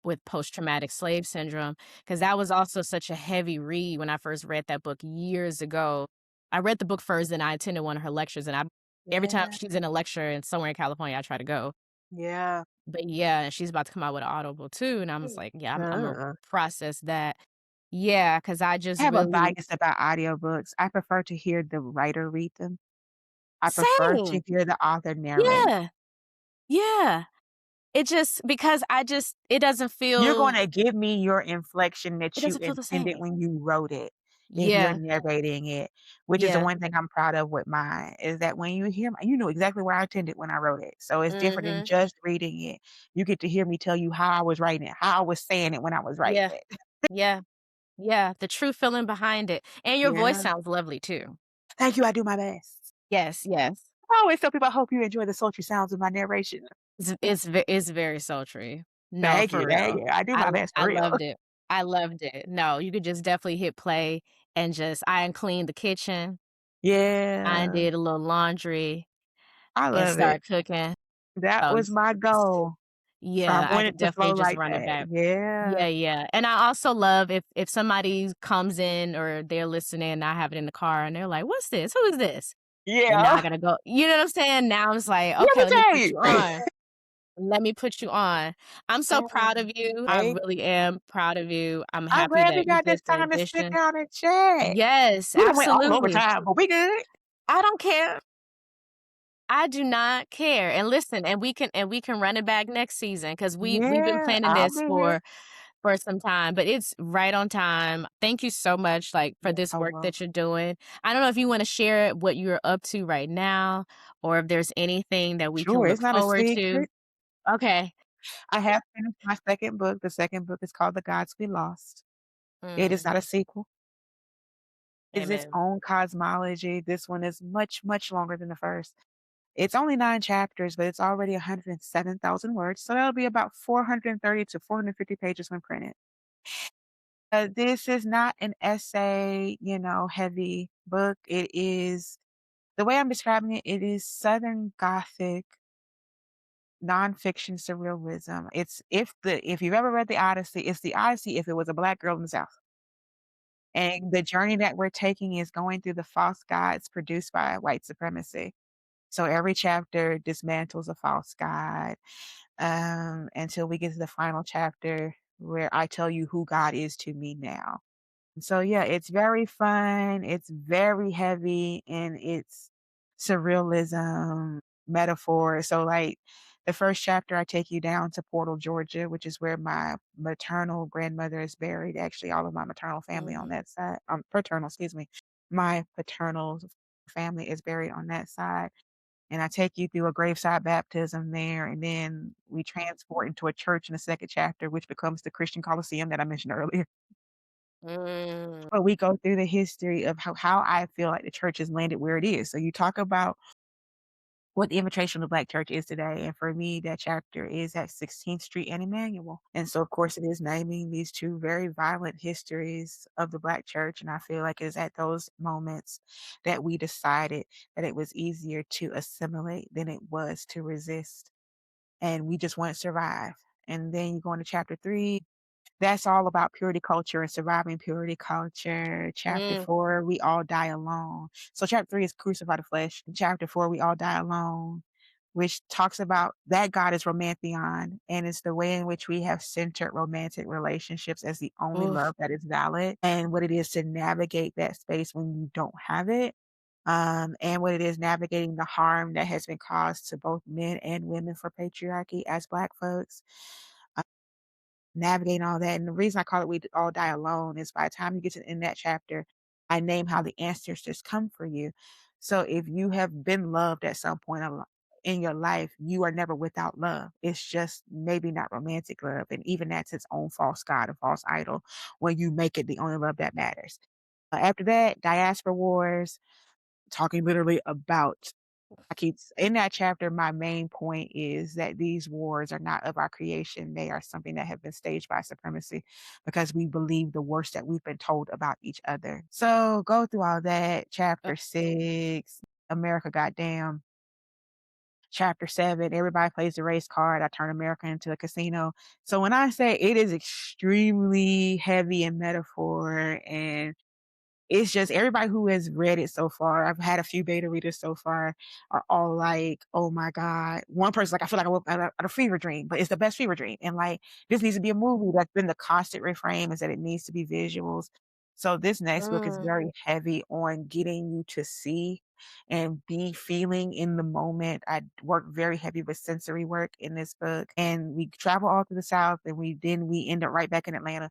with post-traumatic slave syndrome, because that was also such a heavy read when I first read that book years ago. I read the book first, and I attended one of her lectures, and I every time Yeah, she's in a lecture in somewhere in California, I try to go. yeah. But yeah, she's about to come out with an Audible too, and I'm just like, yeah, Imma Uh, process that. Yeah, because I I just have a really bias about audiobooks. I prefer to hear the writer read them. I prefer to same. hear the author narrate. Yeah, yeah. It just because it doesn't You're feel gonna give me your inflection it that you doesn't feel the intended same. when you wrote it, if you're Yeah, narrating it, which is the yeah. one thing I'm proud of with mine, is that when you hear my you know exactly where I intended when I wrote it, so it's different than Mhm. just reading it. You get to hear me tell you how I was writing it, how I was saying it when I was writing Yeah, it. yeah, yeah, the true feeling behind it, and your voice Yeah. sounds lovely too. Thank you, I do my best. Yes, yes. I always tell people I hope you enjoy the sultry sounds of my narration. It's very sultry. No, Thank for you, thank real. you. I do my best for I real. loved it. I loved it. No, you could just definitely hit play and just I cleaned the kitchen, I Yeah, did a little laundry, I and love it. start cooking. That So was my goal. So I yeah, I want could it to definitely flow just like run it that. back. Yeah. Yeah, yeah, and I also love if somebody comes in or they're listening and I have it in the car and they're like, "What's this? Who is this?" And now I Yeah. gotta go you know what I'm saying? Now it's like, Let "Okay, me let me tell put you. you on. Let me put you on." I'm so proud of you. I Thank really am proud of you. I'm I'm happy glad we that you got did this the time to sit addition. down and chat. Yes, We done went all over absolutely. time, but we good. I don't care. I do not care. And listen, and we can run it back next season because we've been Yeah, planning I'll this be here. for some time, but it's right on time. Thank you so much, like, for You're this so work that you're welcome. doing. I don't know if you wanna share what you're up to right now or if there's anything that we can Sure, look it's not a forward to. secret. Okay. I have finished my 2nd book. The 2nd book is called The Gods We Lost. It is Mm, not a sequel. It's its amen. own cosmology. This one is much, much longer than the first. It's only 9 chapters, but it's already 107,000 words, so that'll be about 430 to 450 pages when printed. This is not an essay, heavy book. It is the way I'm describing it, it is Southern Gothic nonfiction surrealism. It's if you've ever read the Odyssey, it's the Odyssey if it was a black girl in the South. And the journey that we're taking is going through the false gods produced by white supremacy. So every chapter dismantles a false god, until we get to the final chapter where I tell you who God is to me now. So yeah, it's very fun, it's very heavy in its surrealism, metaphor. So like the first chapter I take you down to Portal, Georgia, which is where my maternal grandmother is buried. Actually, all of my maternal family on Mhm, that side, paternal, excuse me. My paternal family is buried on that side. And I take you through a graveside baptism there, and then we transport into a church in the 2nd chapter, which becomes the Christian Colosseum that I mentioned earlier. mm, But we go through the history of how I feel like the church has landed where it is. So you talk about what the invitation of the Black church is today, and for me, that chapter is at 16th Street and Emmanuel. And so, of course, it is naming these 2 very violent histories of the Black church, and I feel like it's at those moments that we decided that it was easier to assimilate than it was to resist, and we just want to survive. And then you go into chapter 3, that's all about purity culture and surviving purity culture. Chapter mm. 4, we all die alone. So chapter 3 is crucify the flesh. And chapter 4, we all die alone, which talks about that God is romantheon, and it's the way in which we have centered romantic relationships as the only Oof. love that is valid, and what it is to navigate that space when you don't have it. And what it is navigating the harm that has been caused to both men and women for patriarchy as Black folks. Navigating all that, and the reason I call it "We All Die Alone" is by the time you get to in that chapter, I name how the ancestors come for you. So if you have been loved at some point in your life, you are never without love. It's just maybe not romantic love, and even that's its own false god, a false idol, when you make it the only love that matters. After that, diaspora wars, talking literally about I keep in that chapter, my main point is that these wars are not of our creation. They are something that have been staged by supremacy because we believe the worst that we've been told about each other. So go through all that. Uh, Chapter 6, America Goddamn. Chapter 7, everybody plays the race card. I turn America into a casino. So when I say it is extremely heavy in metaphor and it's just everybody who has read it so far, I've had a few beta readers so far, are all like, "Oh my god." One person's like, "I feel like I woke out of a fever dream, but it's the best fever dream." And like, "This needs to be a movie." That's been the constant refrain is that it needs to be visuals. So this next book is Mm, very heavy on getting you to see and be feeling in the moment. I work very heavy with sensory work in this book, and we travel all through the South, and we end up right back in Atlanta.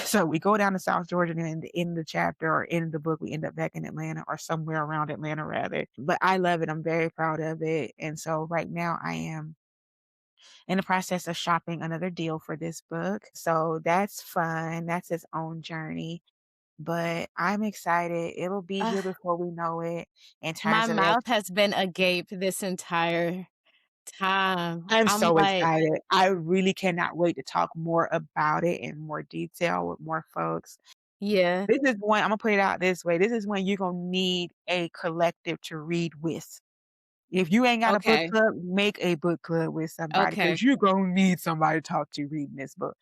So we go down to South Georgia, and then in the chapter or in the book, we end up back in Atlanta or somewhere around Atlanta rather. But I love it. I'm very proud of it. And so right now I am in the process of shopping another deal for this book. So that's fun. That's its own journey. But I'm excited. It'll be here ugh, before we know it in my terms of mouth has been agape this entire time. I'm I'm so like, excited. I really cannot wait to talk more about it in more detail with more folks. yeah, This is one Imma put it out this way, this is when you're gonna need a collective to read with. If you ain't got a book okay, club, make a book club with somebody okay. because 'cause you're gonna need somebody to talk to reading this book.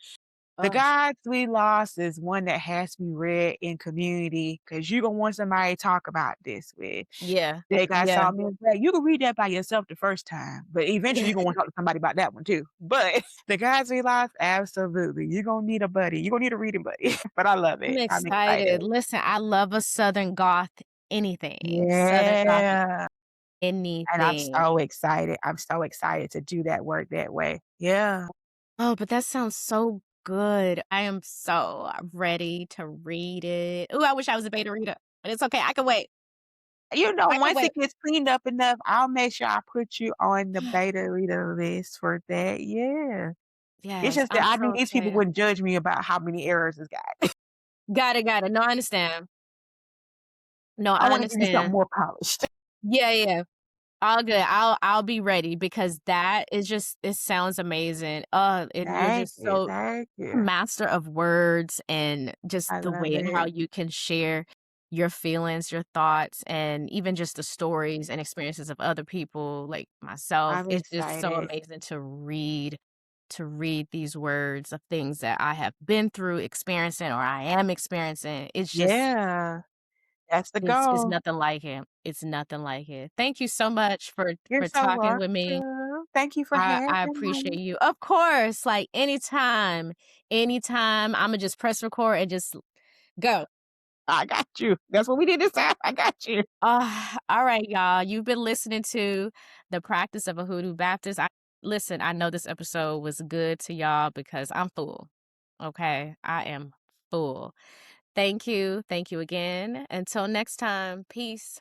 The Ugh, Gods We Lost is one that has to be read in community because 'cause you're gonna want somebody to talk about this with. yeah, They got yeah. something in there. You can read that by yourself the first time, but eventually you're gonna wanna talk to somebody about that one too. But The Gods We Lost, absolutely. You're gonna need a buddy. You're gonna need a reading buddy, but I love I'm it. I'm excited. excited. Listen, I love a Southern goth anything. Southern gothic Yeah, and anything. I'm so excited to do that work that way. Yeah. Oh, but that sounds so good. I am so ready to read it. Ooh, I wish I was a beta reader, but it's okay. I can wait. You know, I can once wait. it gets cleaned up enough, I'll make sure I put you on the beta reader list for that, yeah. It's Yes, just that I'm I knew so these people excited. wouldn't judge me about how many errors it's got. Got it, got it. No, I understand. No, I I wanna give you something understand. more polished. Yeah, yeah. All good. I'll be ready because that is just it sounds amazing. And you're Thank just you, so thank you. master of words and just I the love way how it. you can share your feelings, your thoughts, and even just the stories and experiences of other people like myself. I'm It's just so excited. amazing to read these words of things that I have been through experiencing or I am experiencing. It's just Yeah, that's the it's goal. nothing like it. It's nothing like it. Thank you so much You're for so talking with me. welcome. Thank you for having I me. appreciate you. Of course, like anytime, anytime, Imma just press record and just go. I got you. That's what we did this time. I got you. All right, y'all. You've been listening to The Practice of a Hoodoo Baptist. Listen, I know this episode was good to y'all because I'm full. Okay? I am full. Thank you. Thank you again. Until next time, peace.